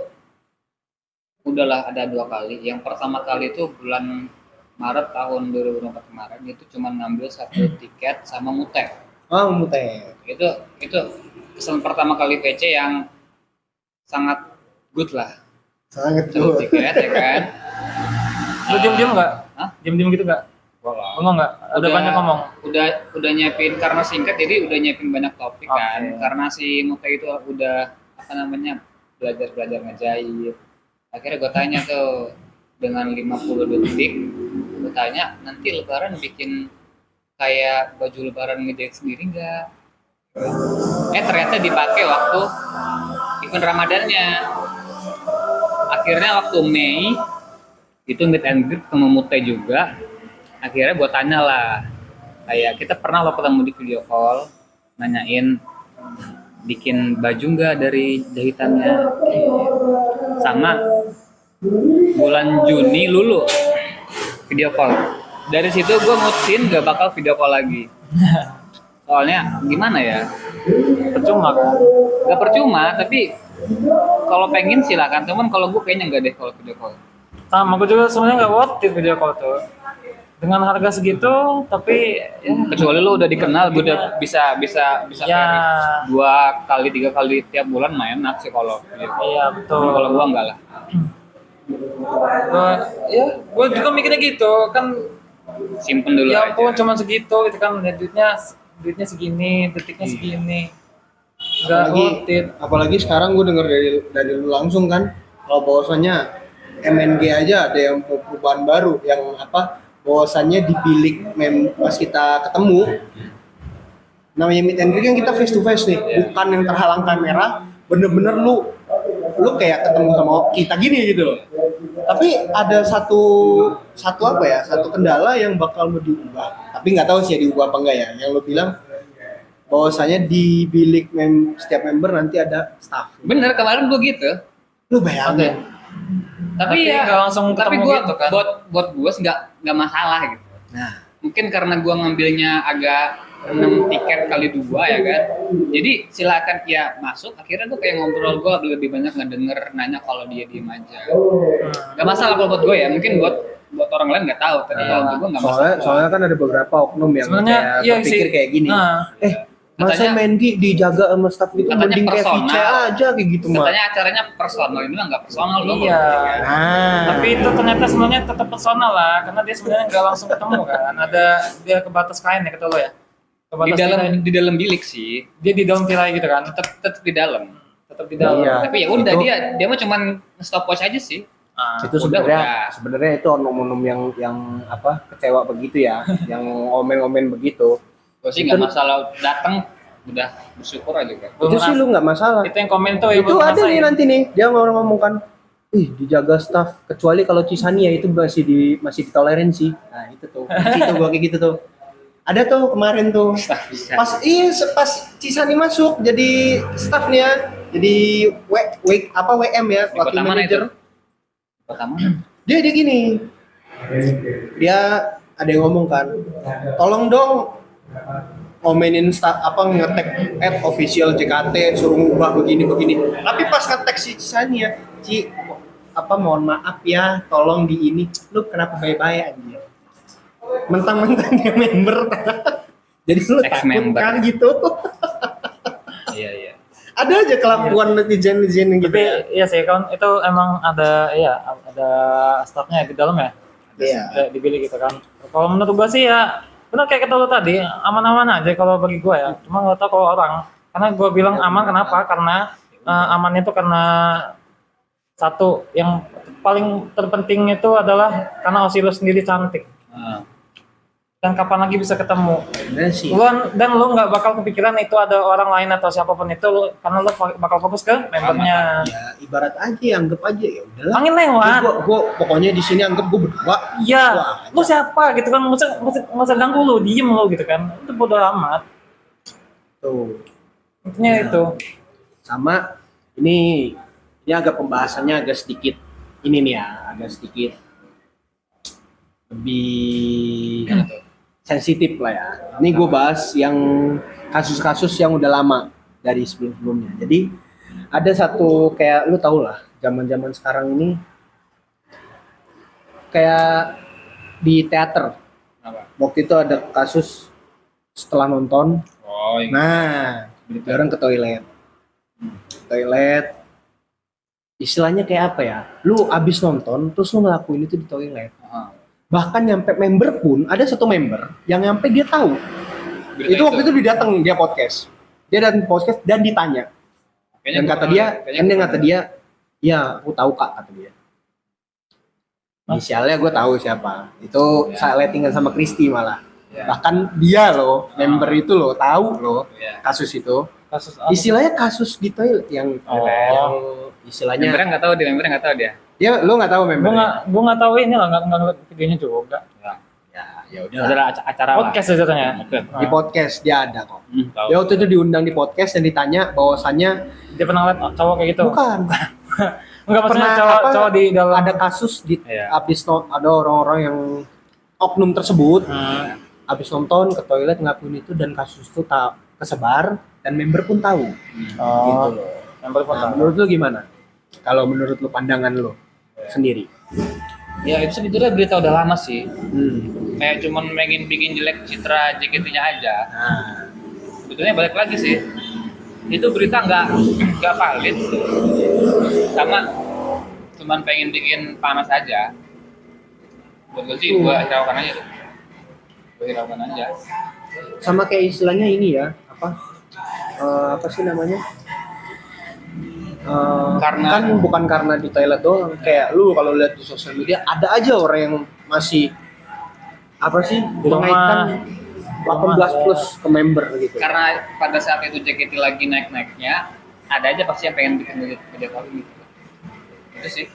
udahlah ada 2 kali. Yang pertama kali itu bulan Maret tahun 2024 kemarin, itu cuma ngambil 1 tiket sama mutek. Oh, mutek. Itu kesan pertama kali VC yang sangat good lah. Sangat 1 good. tiket ya kan. Lu diem-diem nggak? Hah? Diem-diem gitu nggak? Ngomong nggak? Ada banyak ngomong. Udah nyiapin karena singkat, jadi udah nyiapin banyak topik kan. Oke. Karena si Muka itu udah belajar ngejahit. Akhirnya gue tanya tuh dengan 50 detik, gue tanya nanti Lebaran bikin kayak baju Lebaran ngejahit sendiri nggak? Ternyata dipakai waktu event Ramadannya. Akhirnya waktu Mei itu meet and greet ketemu Mute juga. Akhirnya gue tanya lah, kayak kita pernah lo ketemu di video call, nanyain bikin baju nggak dari jahitannya, sama bulan Juni lulu video call. Dari situ gue mutusin gak bakal video call lagi, soalnya gimana ya, Percuma kan? gak percuma, tapi kalau pengen silakan teman, kalau gue kayaknya nggak deh kalau video call. Sama gue juga sebenarnya nggak worth it video call tuh. Dengan harga segitu, tapi ya, Kecuali lo udah dikenal, gue udah bisa Ya. carry 2 kali 3 kali tiap bulan main enak sih kalau video call. iya betul. Kalau gua enggak lah. Gue juga mikirnya gitu kan. Simpen dulu Ya aja. ampun, cuma segitu gitu kan. Ya, duitnya segini, detiknya segini. Nggak worth it. Apalagi sekarang gue denger dari lu langsung kan, kalau bahwasannya MNG aja ada yang perubahan baru, yang apa? Bahwasannya di bilik pas kita ketemu, namanya meet and greet kan kita face to face nih, bukan yang terhalang kamera, bener-bener lu kayak ketemu sama kita gini gitu loh. Tapi ada satu apa ya, satu kendala yang bakal mau diubah, tapi nggak tahu sih ya diubah apa enggak ya, yang lu bilang bahwasanya di bilik setiap member nanti ada staff. Bener, kemarin gua gitu. Lu bayangin. Tapi Tapi ya nggak langsung tapi ketemu gua gitu kan. buat gua sih nggak masalah gitu. Nah, Mungkin karena gua ngambilnya agak 6 tiket kali 2 ya kan. Jadi silakan ya masuk. Akhirnya gua kayak ngobrol, gua lebih banyak ngedenger, nanya kalau dia diem aja. Gak masalah kalau buat gue ya. Mungkin buat orang lain nggak tahu. Tapi kalau untuk gue nggak masalah. soalnya kan ada beberapa oknum yang Sebenarnya kayak iya berpikir sih. kayak gini. Nah, Masa Katanya- main dijaga sama staff gitu, katanya mending kayak personal. VC aja kayak gitu mah. Katanya acaranya personal, ini mah nggak personal dong. Iya. Nah, tapi itu ternyata sebenarnya tetap personal lah, karena dia sebenarnya nggak langsung ketemu kan. Ada dia kebatas kain ya kata lo ya. Kebatas tirai. di dalam bilik sih, Dia di dalam tirai gitu kan. tetap di dalam. Tetap di dalam. Iya. Tapi ya udah, Itu- dia mah cuman stopwatch aja sih. Ah, itu udah. sebenarnya itu oknum-oknum yang apa kecewa begitu ya, yang omen-omen begitu. Gue sih nggak masalah, datang udah bersyukur aja kan. belum Itu sih ngerasa. lu nggak masalah. Itu yang komen tuh ya Itu ada nih nanti nih, dia ngomong kan, dijaga staff, kecuali kalau Cisani ya itu masih ditoleransi. Nah itu tuh, itu gua kayak gitu tuh. Ada tuh kemarin tuh, Bisa. pas Cisani masuk jadi staffnya, jadi WM ya, Di kota wakil mana itu? manajer. Kota mana? Dia gini, dia ada yang ngomong kan, tolong dong ngomenin staff ngetek official JKT suruh ngubah begini. Tapi pas ngetek si Cisani ya, mohon maaf ya, tolong di ini, lu kenapa bye-bye aja? Mentang-mentang dia member. Jadi lu takut gitu. Ex-member. kan gitu. Iya. Ada aja kelakuan netizen gitu. Tapi Ya. iya sih kan itu emang ada staffnya di dalam ya. Iya. Di bilik gitu kan. Kalau menurut gua sih ya benar kayak kata lu tadi, aman-aman aja kalau bagi gua ya. Cuma nggak tahu kalau orang. Karena gua bilang aman kenapa? Karena amannya itu karena satu yang paling terpenting itu adalah karena Osilo sendiri cantik. Dan kapan lagi bisa ketemu? Bener sih. Lu nggak bakal kepikiran itu ada orang lain atau siapapun itu, karena lu bakal fokus ke membernya. Ya ibarat aja, anggap aja ya udahlah. Angin lewat. Gua pokoknya di sini anggap gua berdua. Iya, Wah, lu siapa gitu kan, nggak usah ganggu lu, diem lu gitu kan, itu bodo amat. Tuh. Intinya itu. Sama ini agak pembahasannya agak sedikit ini nih ya, agak sedikit lebih sensitif lah ya. Ini gue bahas yang kasus-kasus yang udah lama. dari sebelum-sebelumnya. Jadi ada satu kayak lu tau lah, zaman-zaman sekarang ini kayak di teater. Apa? Waktu itu ada kasus setelah nonton, Oh, iya. nah orang ke toilet. Toilet istilahnya kayak apa ya? Lu abis nonton terus lu ngelakuin itu di toilet. Heeh. Bahkan nyampe member pun ada satu member yang nyampe dia tahu. Berita Itu waktu itu dia datang dia podcast. Dia datang podcast dan ditanya. Kayaknya Dan gua kata pernah dia, lihat. Kayaknya kan dia gua kata dia, ya aku tahu kak kata dia. Inisialnya gue tahu siapa. Itu Ya. saya lettingan sama Kristi malah. Ya. Bahkan dia loh, member itu loh, tahu loh Ya. kasus itu. Kasus apa? Istilahnya kasus di toilet yang istilahnya. Membernya nggak tahu dia, membernya nggak tahu dia. Dia lu nggak tahu Gue membernya. nggak tahu ini lah, nggak ngeliat videonya juga. Ya udah. Adalah acara lah. Podcast ya ceritanya. Oke. Di podcast dia ada kok. Tahu. Dia waktu itu diundang di podcast dan ditanya bahwasannya Dia pernah lihat cowok kayak gitu. bukan Enggak maksudnya Pernah cowok apa, cowok di dalam. ada kasus di Iya. ada orang-orang yang oknum tersebut Hmm. habis nonton ke toilet ngakuin itu dan kasus itu kesebar dan member pun tahu gitu Oh, loh. yang baru Nah, menurut lu gimana? Kalau menurut lu pandangan lu sendiri? Ya itu sebetulnya berita udah lama sih. Hmm. Kayak cuman pengen bikin jelek citra JKT-nya aja. Nah, Sebetulnya balik lagi sih. Itu berita nggak valid. Sama cuman pengen bikin panas aja. Buat gue sih gue hiraukan aja tuh. Gue hiraukan aja. sama kayak istilahnya ini ya, apa sih namanya? Karena- kan bukan karena di toilet doang, kayak lu kalau lihat di sosial media ada aja orang yang masih apa sih mengaitkan 18 plus ke member gitu. Karena pada saat itu JKT lagi naik-naiknya, ada aja pasti yang pengen bikin video kali gitu. Itu sih.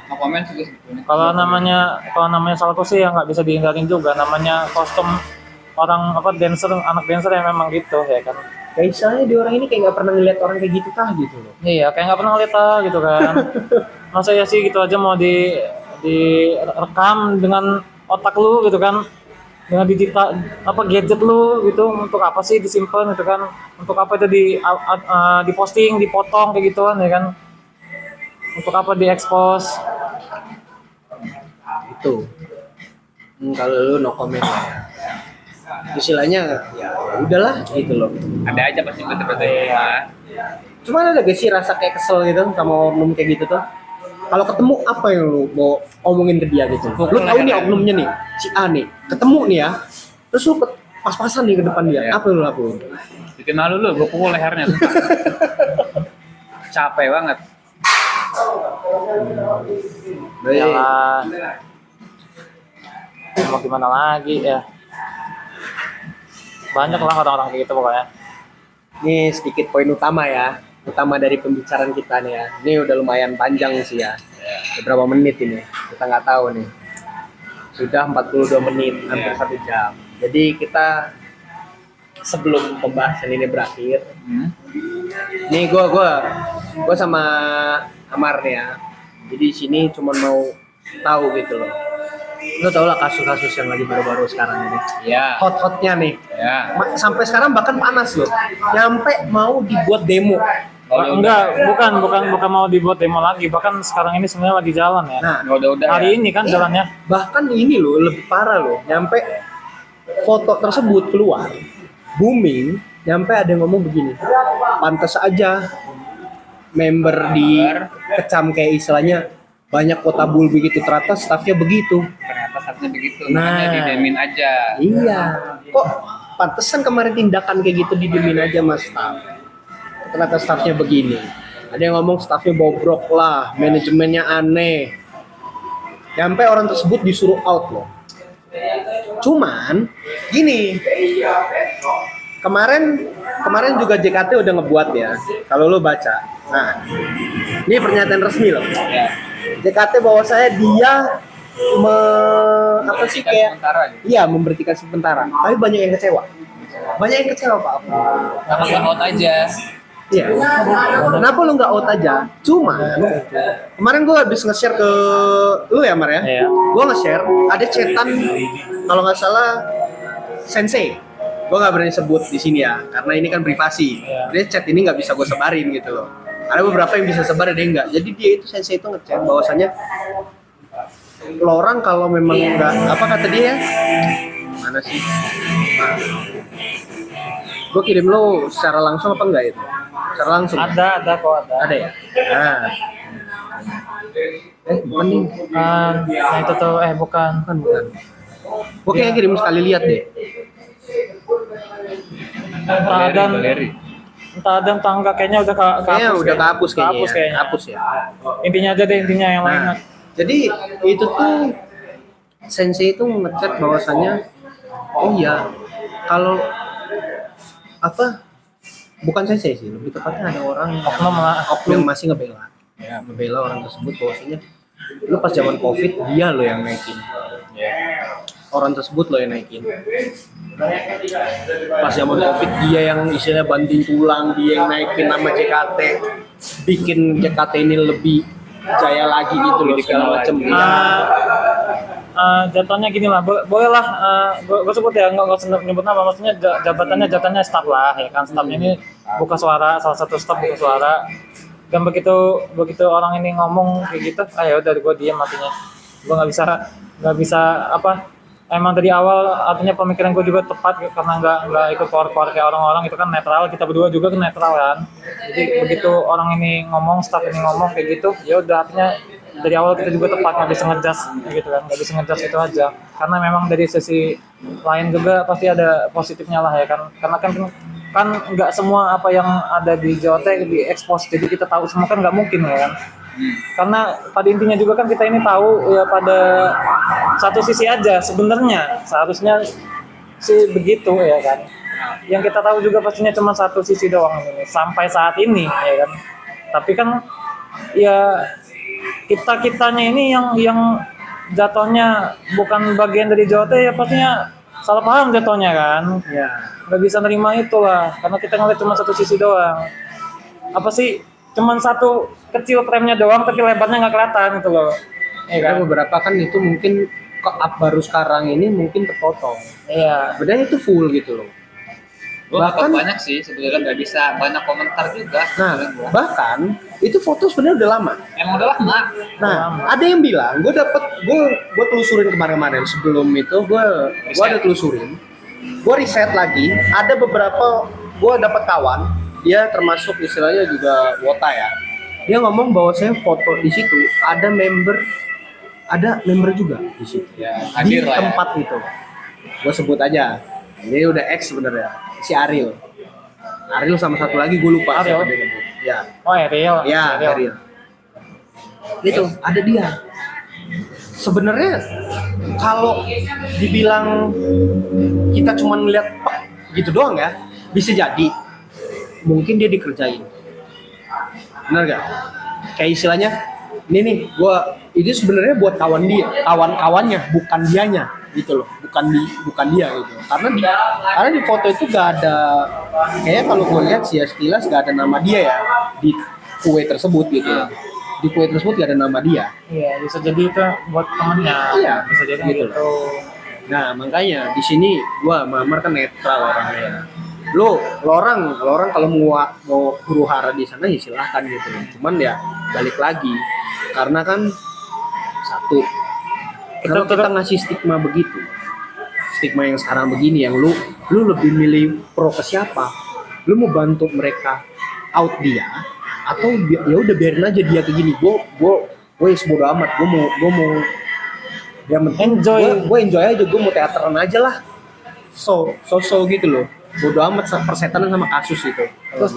Mau komen sih gue sebetulnya. kalau namanya salto sih ya nggak bisa dihindarin juga, namanya kostum orang apa dancer, anak dancer yang memang gitu ya kan. Kayak misalnya di orang ini kayak nggak pernah ngeliat orang kayak gitu kah gitu loh. Iya, kayak nggak pernah lihat gitu kan. Masa ya sih gitu aja mau direkam dengan otak lu gitu kan, dengan digital apa gadget lu gitu, untuk apa sih disimpan gitu kan, untuk apa itu diposting, dipotong kayak gituan ya kan, untuk apa diekspos. Itu. Kalau lu no comment ya. Istilahnya ya udahlah gitu loh. Ada aja pasti berita-berita yang mah. Cuman ada gak sih rasa kayak kesel gitu sama oknum kayak gitu tuh? Kalau ketemu apa yang lu mau omongin ke dia gitu? Lu tahu nih oknumnya nih, si A nih, ketemu nih ya, terus lu pas-pasan nih ke depan dia, Iya. apa yang lu lakuin? Bikin malu lu, gue pukul lehernya tuh. Capek banget. Ya lah. Mau gimana lagi ya? Banyak lah orang-orang kayak gitu pokoknya. Ini sedikit poin utama ya, utama dari pembicaraan kita nih ya. Ini udah lumayan panjang sih ya. Beberapa menit ini, kita nggak tahu nih. Sudah 42 menit, hampir 1 jam. Jadi kita sebelum pembahasan ini berakhir, nih gue sama Amar nih ya. Jadi di sini cuma mau tahu gitu loh. Lo tau lah kasus-kasus yang lagi baru-baru sekarang ini. Iya. Hot-hotnya nih. Ya. Sampai sekarang bahkan panas loh. Nyampe mau dibuat demo. Enggak, bukan mau dibuat demo lagi. Bahkan sekarang ini sebenarnya lagi jalan ya. Nah, Udah Hari ya. ini kan jalannya. bahkan ini loh lebih parah loh. Nyampe foto tersebut keluar, booming. Nyampe ada yang ngomong begini. Pantas aja member dikecam kayak istilahnya banyak kota bul begitu, ternyata staffnya begitu. Ternyata statusnya begitu. Nah. Makanya didemin aja. Iya, kok pantesan kemarin tindakan kayak gitu didemin aja mas staff. Ternyata staffnya begini. Ada yang ngomong staffnya bobrok lah, manajemennya aneh. Sampai orang tersebut disuruh out loh. Cuman gini, kemarin juga JKT udah ngebuat ya. Kalau lo baca, nah ini pernyataan resmi loh. Ya. JKT bahwa saya dia apa sih kayak Sementara aja. iya memberhentikan sementara, tapi banyak yang kecewa. Banyak yang kecewa Pak. Kenapa nggak out aja? Iya. Kenapa lu nggak out aja? Cuman kemarin gue habis nge-share ke lu ya Mar ya. Iya. Gue nge-share ada chatan kalau nggak salah Sensei. gue nggak berani sebut di sini ya, karena ini kan privasi. Iya. Dia chat ini nggak bisa gue sebarin gitu loh. Ada beberapa yang bisa sebar, ada yang nggak. Jadi dia itu sensei itu ngechat bahwasannya lo orang kalau memang nggak apa kata dia, mana sih? Nah, gue kirim lo secara langsung apa enggak itu? Secara langsung. Ada kok ada. Ada ya. Nah. Bukan nih. Bukan. Nah itu tuh bukan. Bukan. Gue kayaknya kirim sekali lihat deh. Entah ada, entah ada entah enggak, kayaknya udah Kayaknya udah kehapus kayaknya. Kehapus kayaknya. Kehapus ya. Intinya aja deh, intinya yang lain. Nah, jadi itu tuh sensei itu ngechat bahwasannya oh iya kalau apa bukan sensei sih, lebih tepatnya ada orang yang masih ngebela orang tersebut bahwasanya lu pas zaman covid dia lo yang naikin, orang tersebut lo yang naikin. Pas zaman covid dia yang istilahnya banting tulang, dia yang naikin nama JKT, bikin JKT ini lebih jaya lagi gitu loh segala macem. Jatuhnya gini lah, boleh lah, gue sebut ya, nggak usah nyebut nama, maksudnya jabatan staff lah ya kan, staffnya ini buka suara, salah satu staff buka suara, dan begitu orang ini ngomong kayak gitu, ya udah gue diem artinya, gue nggak bisa apa, emang dari awal artinya pemikiran gue juga tepat karena nggak ikut keluar kayak orang-orang itu kan netral, kita berdua juga kan netral kan, jadi begitu orang ini ngomong, staff ini ngomong kayak gitu, ya udah artinya dari awal kita juga tepat, nggak bisa ngejudge gitu kan, nggak bisa ngejudge itu aja, karena memang dari sisi lain juga pasti ada positifnya lah ya kan, karena kan nggak semua apa yang ada di JOT diekspos, jadi kita tahu semua kan nggak mungkin ya kan, karena pada intinya juga kan kita ini tahu ya pada satu sisi aja sebenarnya seharusnya sih begitu ya kan, yang kita tahu juga pastinya cuma satu sisi doang ini sampai saat ini ya kan, tapi kan ya kitanya ini yang jatuhnya bukan bagian dari JOT ya pastinya salah paham jatuhnya kan, Ya. nggak bisa nerima itulah karena kita ngeliat cuma satu sisi doang, apa sih cuma satu kecil frame-nya doang tapi lebarnya nggak kelihatan gitu loh ya kan? Beberapa kan itu mungkin up baru sekarang ini mungkin terpotong. Iya. Sebenarnya itu full gitu loh. Bahkan banyak sih sebenarnya nggak bisa banyak komentar juga. Nah, bahkan itu foto sebenarnya udah lama. Emang udah lama. Nah, ada yang bilang, gue telusurin kemarin-kemarin sebelum itu gue ada telusurin, gue riset lagi, ada beberapa gue dapat kawan, dia termasuk istilahnya juga wota ya, dia ngomong bahwa saya foto di situ ada member juga di situ, Ya, di hadir lah ya. tempat itu, gue sebut aja, ini udah X sebenarnya, si Ariel sama satu lagi gue lupa Ariel? siapa dia nyebut. Ya. Oh Ariel. Ya, Ariel. Itu ada dia. Sebenarnya kalau dibilang kita cuma ngeliat gitu doang ya, bisa jadi mungkin dia dikerjain. Benar gak? Kayak istilahnya, ini nih, itu sebenarnya buat kawan-kawannya, bukan dianya gitu loh, bukan dia gitu. Karena di foto itu gak ada, kayaknya kalau gue lihat sih ya sekilas gak ada nama dia ya di kue tersebut gitu. Di kue tersebut gak ada nama dia. Iya, bisa jadi itu buat temennya. Iya, bisa jadi gitu. gitu. Nah makanya di sini gua Mamar kan netral orangnya. Lo orang kalau mau huru hara di sana ya silahkan gitu. Cuman ya balik lagi karena kan satu, kalau kita ngasih stigma begitu, stigma yang sekarang begini, yang lu lebih milih pro ke siapa? Lu mau bantu mereka out dia atau ya udah biarin aja dia kayak gini. Gue bodo amat. Gue mau yang penting gue enjoy aja. Gue mau teateran aja lah. So gitu loh. Bodo amat persetanan sama kasus itu. Terus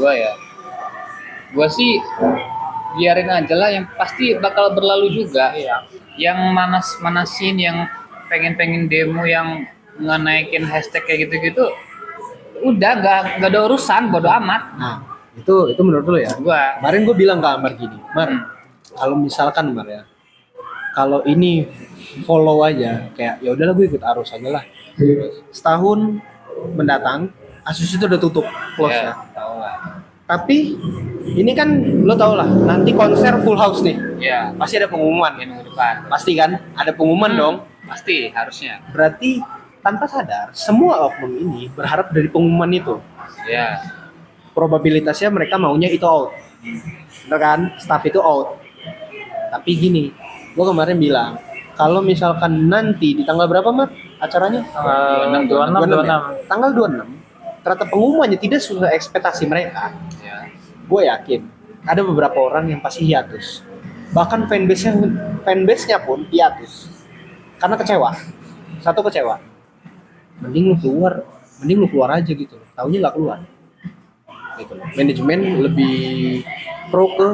gue sih biarin aja lah, yang pasti bakal berlalu juga. Iya. Yang manasin, yang pengen demo, yang ngenaikin hashtag kayak gitu-gitu, udah gak ada urusan, bodo amat. Nah itu menurut lo ya. Kemarin gue bilang ke Amar gini, kalau misalkan Mar ya, kalau ini follow aja, kayak ya udahlah gue ikut arus aja lah. Setahun mendatang Asus itu udah tutup close ya. Tahu lah. Tapi ini kan lo tau lah, nanti konser full house nih. Ya, Pasti ada pengumuman. minggu depan. Pasti kan? Ada pengumuman dong. Pasti harusnya. Berarti tanpa sadar semua oknum ini berharap dari pengumuman itu. Ya. Probabilitasnya mereka maunya itu out. Bener kan? Staff itu out. Tapi gini, gue kemarin bilang, kalau misalkan nanti di tanggal berapa, Mat? Acaranya? Tanggal 26. ya? Tanggal 26. Ternyata pengumumannya tidak sesuai ekspektasi mereka. Ya. Gue yakin ada beberapa orang yang pasti hiatus. Bahkan fanbase-nya pun hiatus. Karena kecewa. Satu kecewa. Mending lu keluar aja gitu. Taunya nggak keluar. Gitu. Manajemen lebih pro ke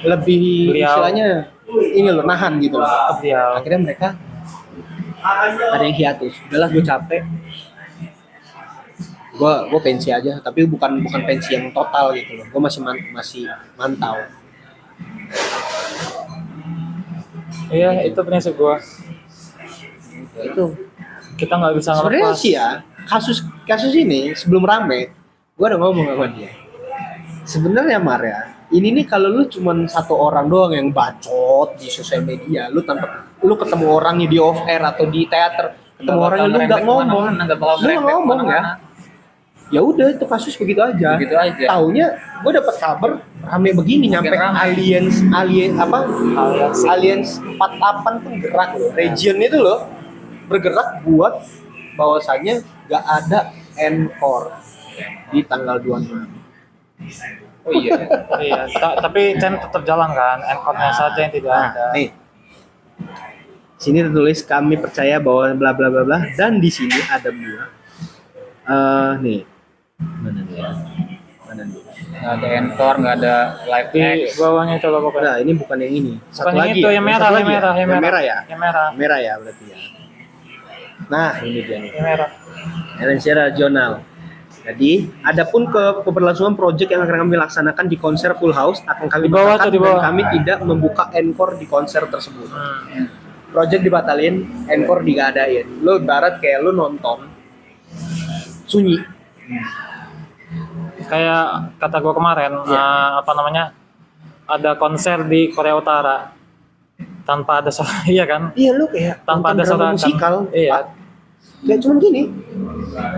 lebih Beliau. istilahnya ini loh, nahan gitu loh. Beliau. Akhirnya mereka ada yang hiatus. Udahlah, gue capek. Gue pensi aja, tapi bukan pensi yang total gitu loh. Gue masih mantau. Iya, itu prinsip gua. Itu Kita nggak bisa sebenarnya ngelepas. sih ya, kasus ini sebelum rame, gue udah ngomong sama dia. Sebenarnya Mar ya, ini nih kalau lu cuman satu orang doang yang bacot di sosial media, lu ketemu orangnya di off air atau di teater, ketemu orangnya lu nggak ngomong, ya. Ya udah, itu kasus begitu aja. Begitu aja. Taunya gue dapat kabar rame begini, nyampe rame. aliens 48 tuh gerak loh. Region itu loh bergerak buat bahwasannya gak ada encore di tanggal 26. Oh iya. Iya, tapi Chen tetap jalan kan, encore-nya saja yang tidak ada. Nih, sini tertulis kami percaya bahwa bla bla bla bla, dan di sini ada dua. Nih, mana nih? Nggak ada encore, nggak ada live Di X. bawahnya itu loh pokoknya. Nah, ini bukan yang ini. Satu Bukan yang lagi itu, ya? yang merah, Satu yang lagi ya? merah, yang Yang merah ya? Yang merah. Merah ya berarti ya. Nah, ini dia nih. Yang merah. LNC regional. Jadi, adapun keberlangsungan proyek yang akan kami laksanakan di konser Full House akan kami Di bawah batalkan tuh, di dan bawah. kami tidak membuka encore di konser tersebut. Hmm. Project dibatalin, encore digadain. Lo ibarat kayak lo nonton sunyi. Kayak kata gua kemarin, apa namanya? Ada konser di Korea Utara tanpa ada suara, iya kan? Iya, lo kayak Tanpa nonton ada drama sorakan. musikal. Iya. Kayak cuman gini.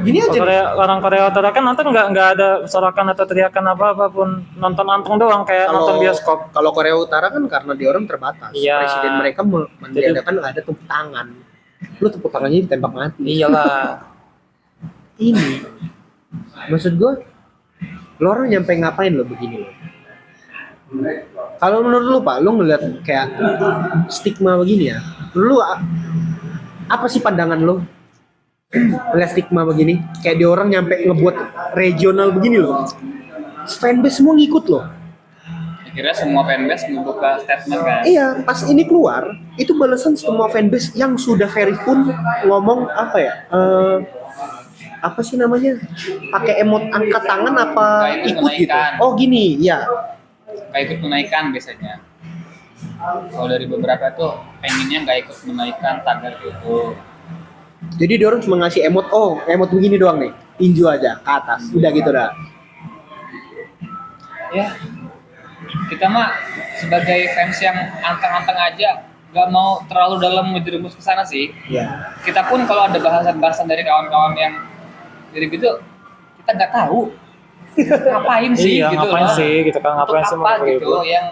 Gini aja. nih. Orang Korea Utara kan nonton nggak ada sorakan atau teriakan apapun, nonton anteng doang kayak nonton bioskop. Kalau Korea Utara kan karena di orang terbatas. Iya. Presiden mereka meniadakan nggak ada tepuk tangan. Lu tepuk tangannya ditembak mati. Iyalah. Ini maksud gue, lo orang nyampe ngapain lo begini lo? Kalau menurut lu Pak, lu ngeliat kayak stigma begini ya, lu apa sih pandangan lu ngeliat stigma begini? Kayak di orang nyampe ngebuat regional begini loh, fanbase semua ngikut loh. Akhirnya semua fanbase membuka statement kan. Iya, pas ini keluar, itu balasan semua fanbase yang sudah verif pun ngomong apa ya? Apa sih namanya? Pakai emot angkat tangan apa Kayak ikut gitu? menaikan. Oh gini, ya. Kayak ikut menaikkan biasanya. Kalau dari beberapa tuh pengennya nggak ikut menaikkan tagar itu. Jadi dia orang cuma ngasih emot, emot begini doang nih, tinju aja ke atas, udah gitu dah. Ya, kita mah sebagai fans yang anteng-anteng aja nggak mau terlalu dalam menjerumus ke sana sih. Ya. Kita pun kalau ada bahasan-bahasan dari kawan-kawan yang jadi gitu, kita nggak tahu ngapain sih Iya, gitu ngapain loh. sih gitu kan, Untuk ngapain sih apa mau gitu ribut. yang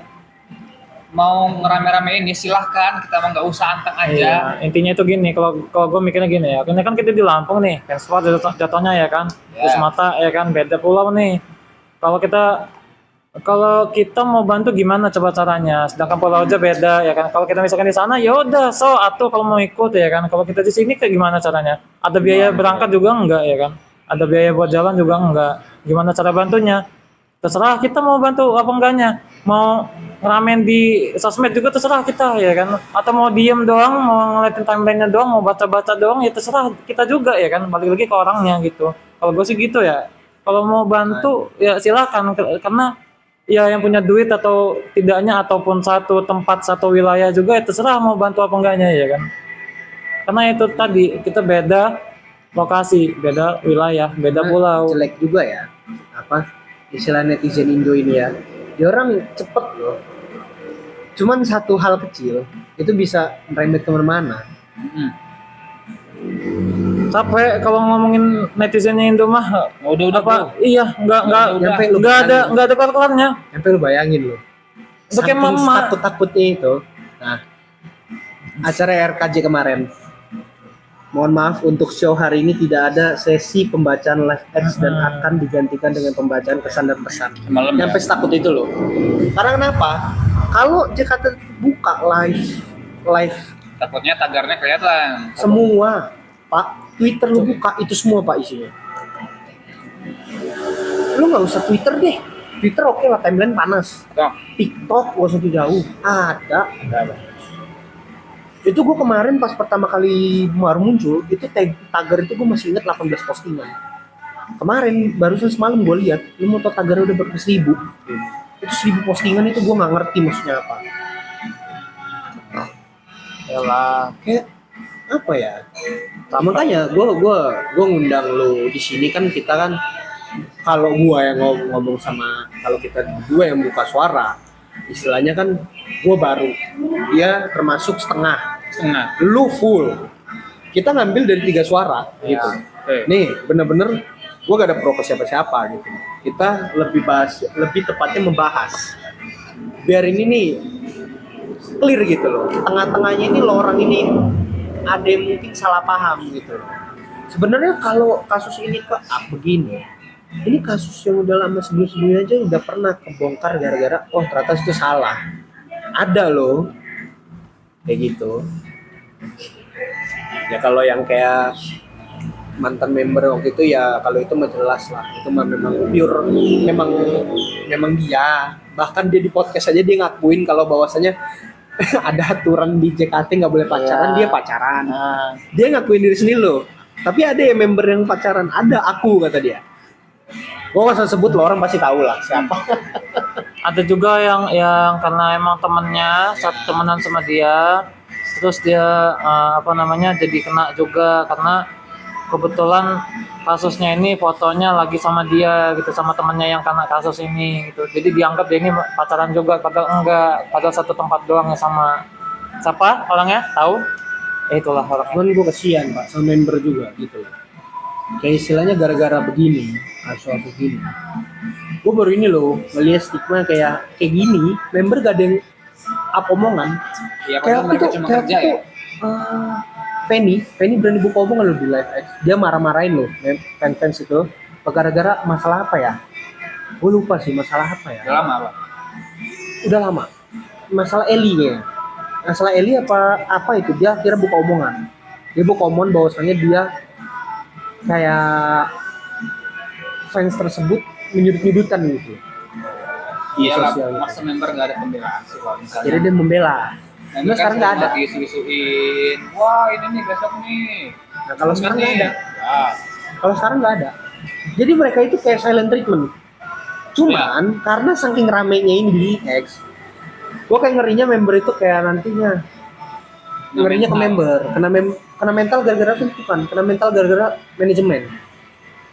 mau ngerame-rame ini silahkan, kita mah nggak usah anteng aja. Iya, intinya itu gini, kalau gue mikirnya gini ya, ini kan kita di Lampung nih, Perswa jatuhnya ya kan, Ya. di Sumatera ya kan, beda pulau nih. Kalau kita mau bantu gimana coba caranya, sedangkan pulau aja beda ya kan. Kalau kita misalkan di sana, ya udah, atau kalau mau ikut ya kan. Kalau kita di sini kayak gimana caranya? Ada biaya berangkat juga enggak ya kan? Ada biaya buat jalan juga enggak. Gimana cara bantunya? Terserah kita mau bantu apa enggaknya. Mau ngeramen di sosmed juga terserah kita ya kan. Atau mau diem doang, mau ngeliatin timeline-nya doang, mau baca-baca doang ya terserah kita juga ya kan. Balik lagi ke orangnya gitu. Kalau gue sih gitu ya. Kalau mau bantu ya silakan, karena ya yang punya duit atau tidaknya ataupun satu tempat satu wilayah juga ya terserah mau bantu apa enggaknya ya kan. Karena itu tadi kita beda lokasi, beda wilayah, beda pulau. Jelek juga ya, apa istilah netizen Indo ini ya. Dia orang cepet loh. Cuman satu hal kecil itu bisa merembet kemana-mana. Capek kalau ngomongin netizennya Indo mah. Udah, Apa? bro. Iya, Nyampe lu nggak ada kelar-kelarnya. Sampai lu bayangin lo. Udah kayak mama. Takut-takutnya itu. Nah, acara RKJ kemarin. Mohon maaf untuk show hari ini tidak ada sesi pembacaan live text dan akan digantikan dengan pembacaan pesan dan pesan. Malam ya. Sampai setakut itu loh. Karena kenapa? Kalau Jakarta buka live Takutnya tagarnya kelihatan. semua, Pak, Twitter lu buka itu semua Pak isinya. Lu nggak usah Twitter deh. Twitter oke lah, timeline panas. Toh, TikTok gak usah jauh. Ada. Itu gue kemarin pas pertama kali baru muncul, itu tagar itu gue masih ingat 18 postingan. Kemarin barusan semalam gue lihat, lu mau tau tagarnya udah berapa 1000. Itu 1000 postingan itu gue nggak ngerti maksudnya apa. Yalah. Kayak apa ya? Makanya gue ngundang lu di sini kan kita kan kalau gue yang ngomong sama kalau kita berdua yang buka suara, istilahnya kan gue baru, dia termasuk setengah, lu full. Kita ngambil dari 3 suara gitu. Nih bener-bener gue gak ada pro ke siapa-siapa gitu. Kita lebih tepatnya membahas. Biar ini nih clear gitu loh. Tengah-tengahnya ini lo orang ini ada yang mungkin salah paham gitu. Sebenarnya kalau kasus ini kok begini, ini kasus yang udah lama sebelum-sebelumnya aja udah pernah kebongkar gara-gara oh ternyata itu salah. Ada loh kayak gitu. Ya kalau yang kayak mantan member waktu itu ya kalau itu mah jelas lah. Itu mah memang pure memang dia. Bahkan dia di podcast aja dia ngakuin kalau bahwasanya ada aturan di JKT nggak boleh pacaran, dia pacaran. Dia ngakuin diri sendiri loh. Tapi ada ya member yang pacaran, ada aku kata dia. Gue nggak usah sebut lo, orang pasti tahu lah siapa. Ada juga yang karena emang temennya temenan sama dia, terus dia jadi kena juga karena kebetulan kasusnya ini fotonya lagi sama dia gitu, sama temennya yang kena kasus ini gitu. Jadi dianggap dia ini pacaran juga, padahal enggak, padahal satu tempat doang ya sama siapa orangnya tahu? Itulah orang. Cuman gue kesian Pak sama member juga gitu. Kayak istilahnya gara-gara begini, kasus begini. Gue baru ini loh ngeliat stigma kayak gini, member gak ada yang omongan. ya padahal mereka cuma kerja ya. Penny berani buka omongan lo di live X. Dia marah-marahin lo, fans itu. Gara-gara masalah apa ya? Gue lupa sih masalah apa ya. Udah lama Pak. Udah lama. Masalah Eli kayaknya. Masalah Eli apa itu? Dia akhirnya buka omongan. Dia buka omongan bahwasannya dia kayak fans tersebut menyudut-nyudutan gitu. Iya lah, Sosial. masa member nggak ada pembelaan sih kalau misalnya. Jadi dia membela. Nah, Nah, sekarang nggak ada. Isu-isuin, wah ini nih besok nih. Nah kalau sekarang nggak ada. Ya. Kalau sekarang nggak ada. Jadi mereka itu kayak silent treatment. Cuman karena saking ramenya ini di X, gue kayak ngerinya member itu kayak nantinya ngerinya ke member, kena mental gara-gara itu bukan, kena mental gara-gara manajemen.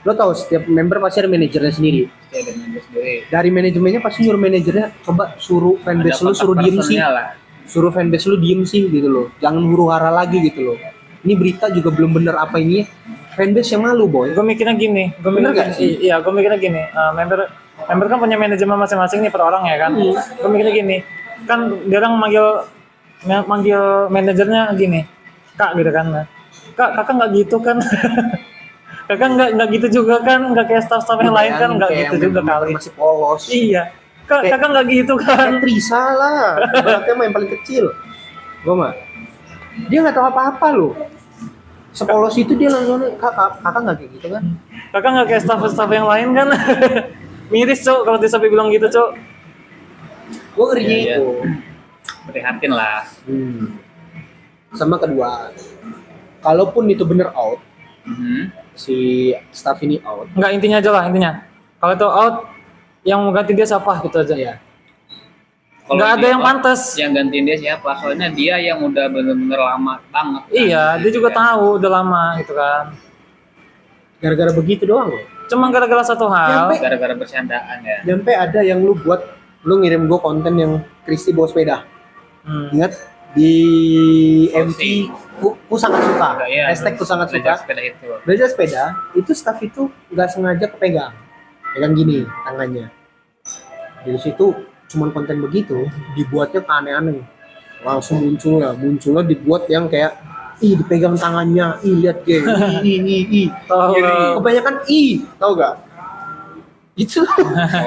Lo tau setiap member pasti ada manajernya sendiri. Ya, dan member sendiri. Dari manajemennya pasti nyuruh manajernya coba suruh fanbase lu suruh diem sih. Suruh fanbase lu diem sih gitu loh. Jangan huru hara lagi gitu loh. Ini berita juga belum bener apa ini. Fanbase yang malu boy. Gue mikirnya gini, Bener gak sih? Iya, gue mikirnya gini, member kan punya manajemen masing-masing nih per orang ya kan. Gue mikirnya gini, kan dia orang manggil manajernya gini, kak gitu kan. Kakak nggak gitu kan? Kakak nggak gitu juga kan? Nggak kayak staff-staff yang lain kan? Nggak gitu juga kali. Masih polos. Iya. Kakak nggak gitu kan? Trisa lah. Berarti yang paling kecil. Gue mah. Dia nggak tahu apa-apa loh. Sepolos itu dia langsung kakak nggak kayak gitu kan? Kakak nggak kayak staff yang lain kan? Miris cok kalau dia sampai bilang gitu cok. Gue ngerinya Iya, itu. Prihatin lah. Sama kedua, kalaupun itu bener out, si staff ini out. Nggak, intinya aja lah intinya. Kalau itu out, yang mau ganti dia siapa gitu aja. Iya. Kalau Nggak ada dia yang out, pantas. Yang gantiin dia siapa? Soalnya dia yang udah bener-bener lama banget. kan. Iya, dia juga Kan. tahu udah lama gitu kan. Gara-gara begitu doang loh. Cuma gara-gara satu hal. Gara-gara bercandaan ya. Sampai ada yang lu ngirim gue konten yang Kristi bawa sepeda. Ingat di MV Posting. ku sangat suka. Iya, Hashtag ku sangat belajar suka. sepeda itu. Belajar sepeda itu staff itu nggak sengaja kepegang gini tangannya. Dari situ cuman konten begitu dibuatnya ke aneh-aneh, langsung munculnya dibuat yang kayak dipegang tangannya, lihat ge, Tahu. kebanyakan tau gak? Itu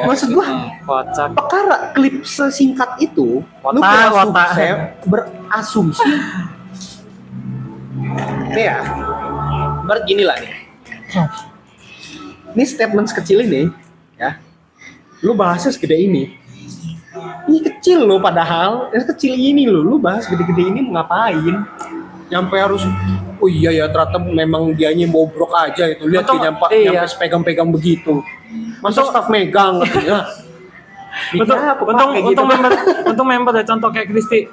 maksud gua Kocak. perkara klip sesingkat itu lu Wota. berasumsi nih ya, berarti gini lah nih. Ini statement sekecil ini ya, lu bahasnya segede ini kecil loh, padahal kecil ini lu bahas gede-gede ini mau ngapain nyampe harus oh iya ya ternyata memang dianya bobrok aja itu, lihat dia nyampe pegang-pegang begitu, masa staff megang katanya. Untung member ya, contoh kayak Kristi.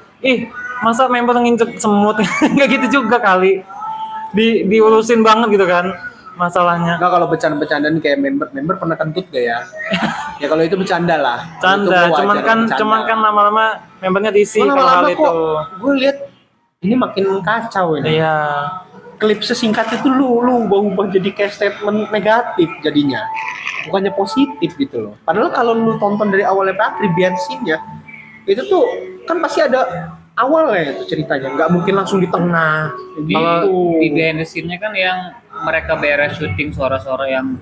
Masa member nginjek semut nggak gitu juga kali. Diurusin banget gitu kan masalahnya. Enggak, kalau bercanda-bercandaan kayak member pernah kentut gak ya? Ya kalau itu bercanda lah. Canda, cuman kan lama-lama membernya diisi kalau hal itu. Gue lihat ini makin kacau ini. Iya. Klip sesingkat itu lu ubah-ubah jadi kayak statement negatif jadinya. Bukannya positif gitu loh. Padahal kalau lu tonton dari awalnya Patri behind-nya itu tuh kan pasti ada awalnya itu ceritanya, nggak mungkin langsung di tengah. Kalau di behind the scene-nya kan yang mereka beres syuting suara-suara yang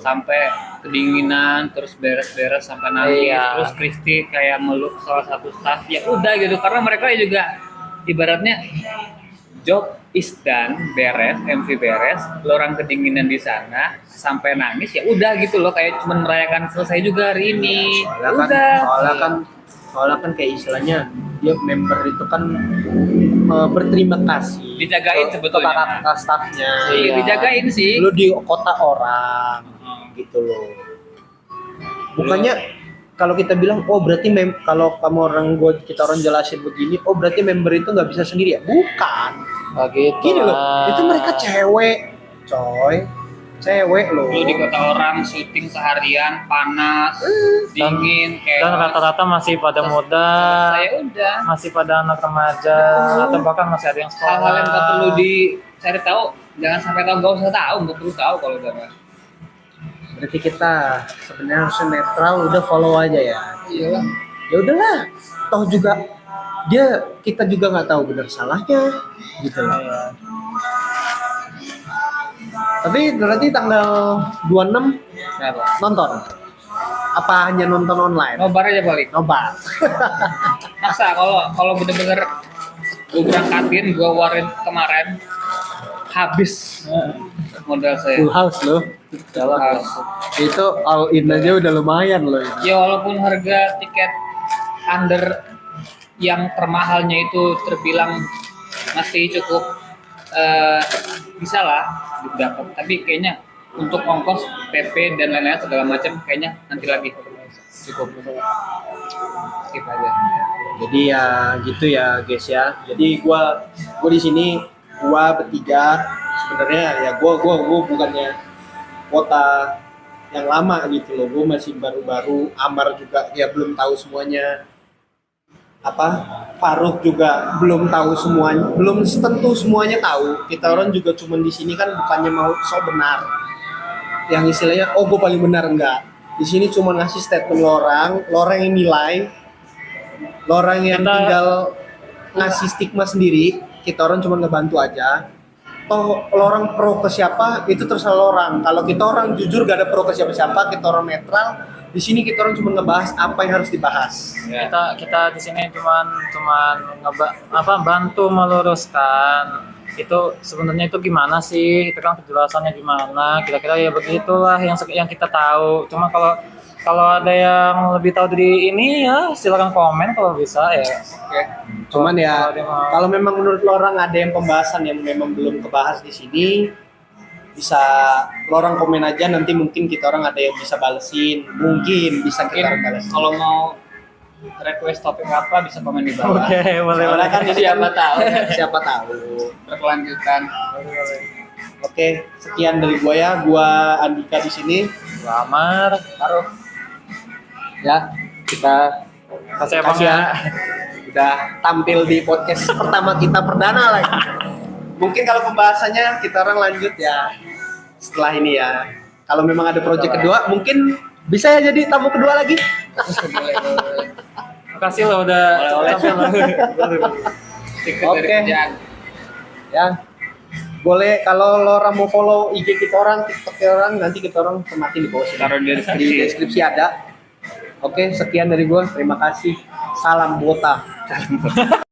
sampai kedinginan, terus beres-beres sampai nangis, terus Kristi kayak meluk salah satu staff, ya udah gitu, karena mereka juga ibaratnya job is done, beres, MV beres, lo orang kedinginan di sana sampai nangis, ya udah gitu loh, kayak cuman merayakan selesai juga hari ini. Soalnya kan kayak istilahnya dia member itu kan berterima kasih, dijagain sebetulnya ke staffnya. Iya, dijagain sih. Lu di kota orang gitu loh. Bukannya kalau kita bilang berarti kalau kamu kita orang jelasin begini, berarti member itu nggak bisa sendiri ya? Bukan. Gitu. Gini loh, itu mereka cewek, coy. Cewek loh. Lu di kota orang syuting seharian, panas, dingin, kayak dan rata-rata masih pada muda, saya udah masih pada anak remaja, atau bahkan masih ada yang sekolah. Hal-hal yang nggak perlu dicari tahu, jangan sampai tahu, nggak usah tahu, nggak perlu tahu kalau udah. Berarti kita sebenarnya harusnya netral, udah follow aja ya. Iya. Ya udahlah, toh juga kita juga nggak tahu benar salahnya, gitu loh. Tapi berarti tanggal 26 Kenapa? nonton? Apa hanya nonton online? Nobar aja balik. Nobar. Masa kalau bener-bener gue berangkatin, gue warin kemarin habis modal saya. Full house loh. Itu all in aja udah lumayan loh. Ya walaupun harga tiket under yang termahalnya itu terbilang masih cukup bisa lah didapat, tapi kayaknya untuk ongkos PP dan lain-lain segala macam kayaknya nanti lagi cukup skip aja. Jadi ya gitu ya guys ya. Jadi gua di sini bertiga sebenarnya ya gua bukannya kota yang lama gitu loh. Gua masih baru-baru, Amar juga ya belum tahu semuanya. Faruk juga belum tahu semuanya, belum tentu semuanya tahu. Kita orang juga cuman di sini kan bukannya mau sok benar. Yang istilahnya gue paling benar, enggak. Di sini cuma ngasih statement lorang yang nilai, lorang yang tinggal ngasih stigma sendiri. Kita orang cuma ngebantu aja. Toh lorang pro ke siapa itu terserah lorang. Kalau kita orang jujur gak ada pro ke siapa-siapa, kita orang netral. Di sini kita orang cuma ngebahas apa yang harus dibahas. Ya. Kita di sini cuman bantu meluruskan itu sebenarnya itu gimana sih, itu kan penjelasannya gimana, kira-kira ya begitulah yang kita tahu. Cuma kalau ada yang lebih tahu dari ini ya silakan komen kalau bisa ya. Oke. Cuman ya kalau memang menurut lo orang ada yang pembahasan yang memang belum kebahas di sini, bisa lo orang komen aja, nanti mungkin kita orang ada yang bisa balesin, mungkin bisa kita orang balesin. Kalau mau request topik apa bisa komen di bawah. Oke, boleh. Soalnya kan Siapa tahu siapa tahu berkelanjutan. Oke, sekian dari gua Andika di sini. Amar, Ya, kita kasih ya. udah tampil di podcast pertama kita perdana lagi. Mungkin kalau pembahasannya kita orang lanjut ya setelah ini ya. Kalau memang ada project kedua, mungkin bisa ya jadi tamu kedua lagi. Makasih lo udah sampai Oke. Ya. Boleh kalau lo orang mau follow IG kita orang, TikTok kita orang, nanti kita orang semakin di bawah sini. Taruh di Di deskripsi ada. Oke, sekian dari gua. Terima kasih. Salam Bota.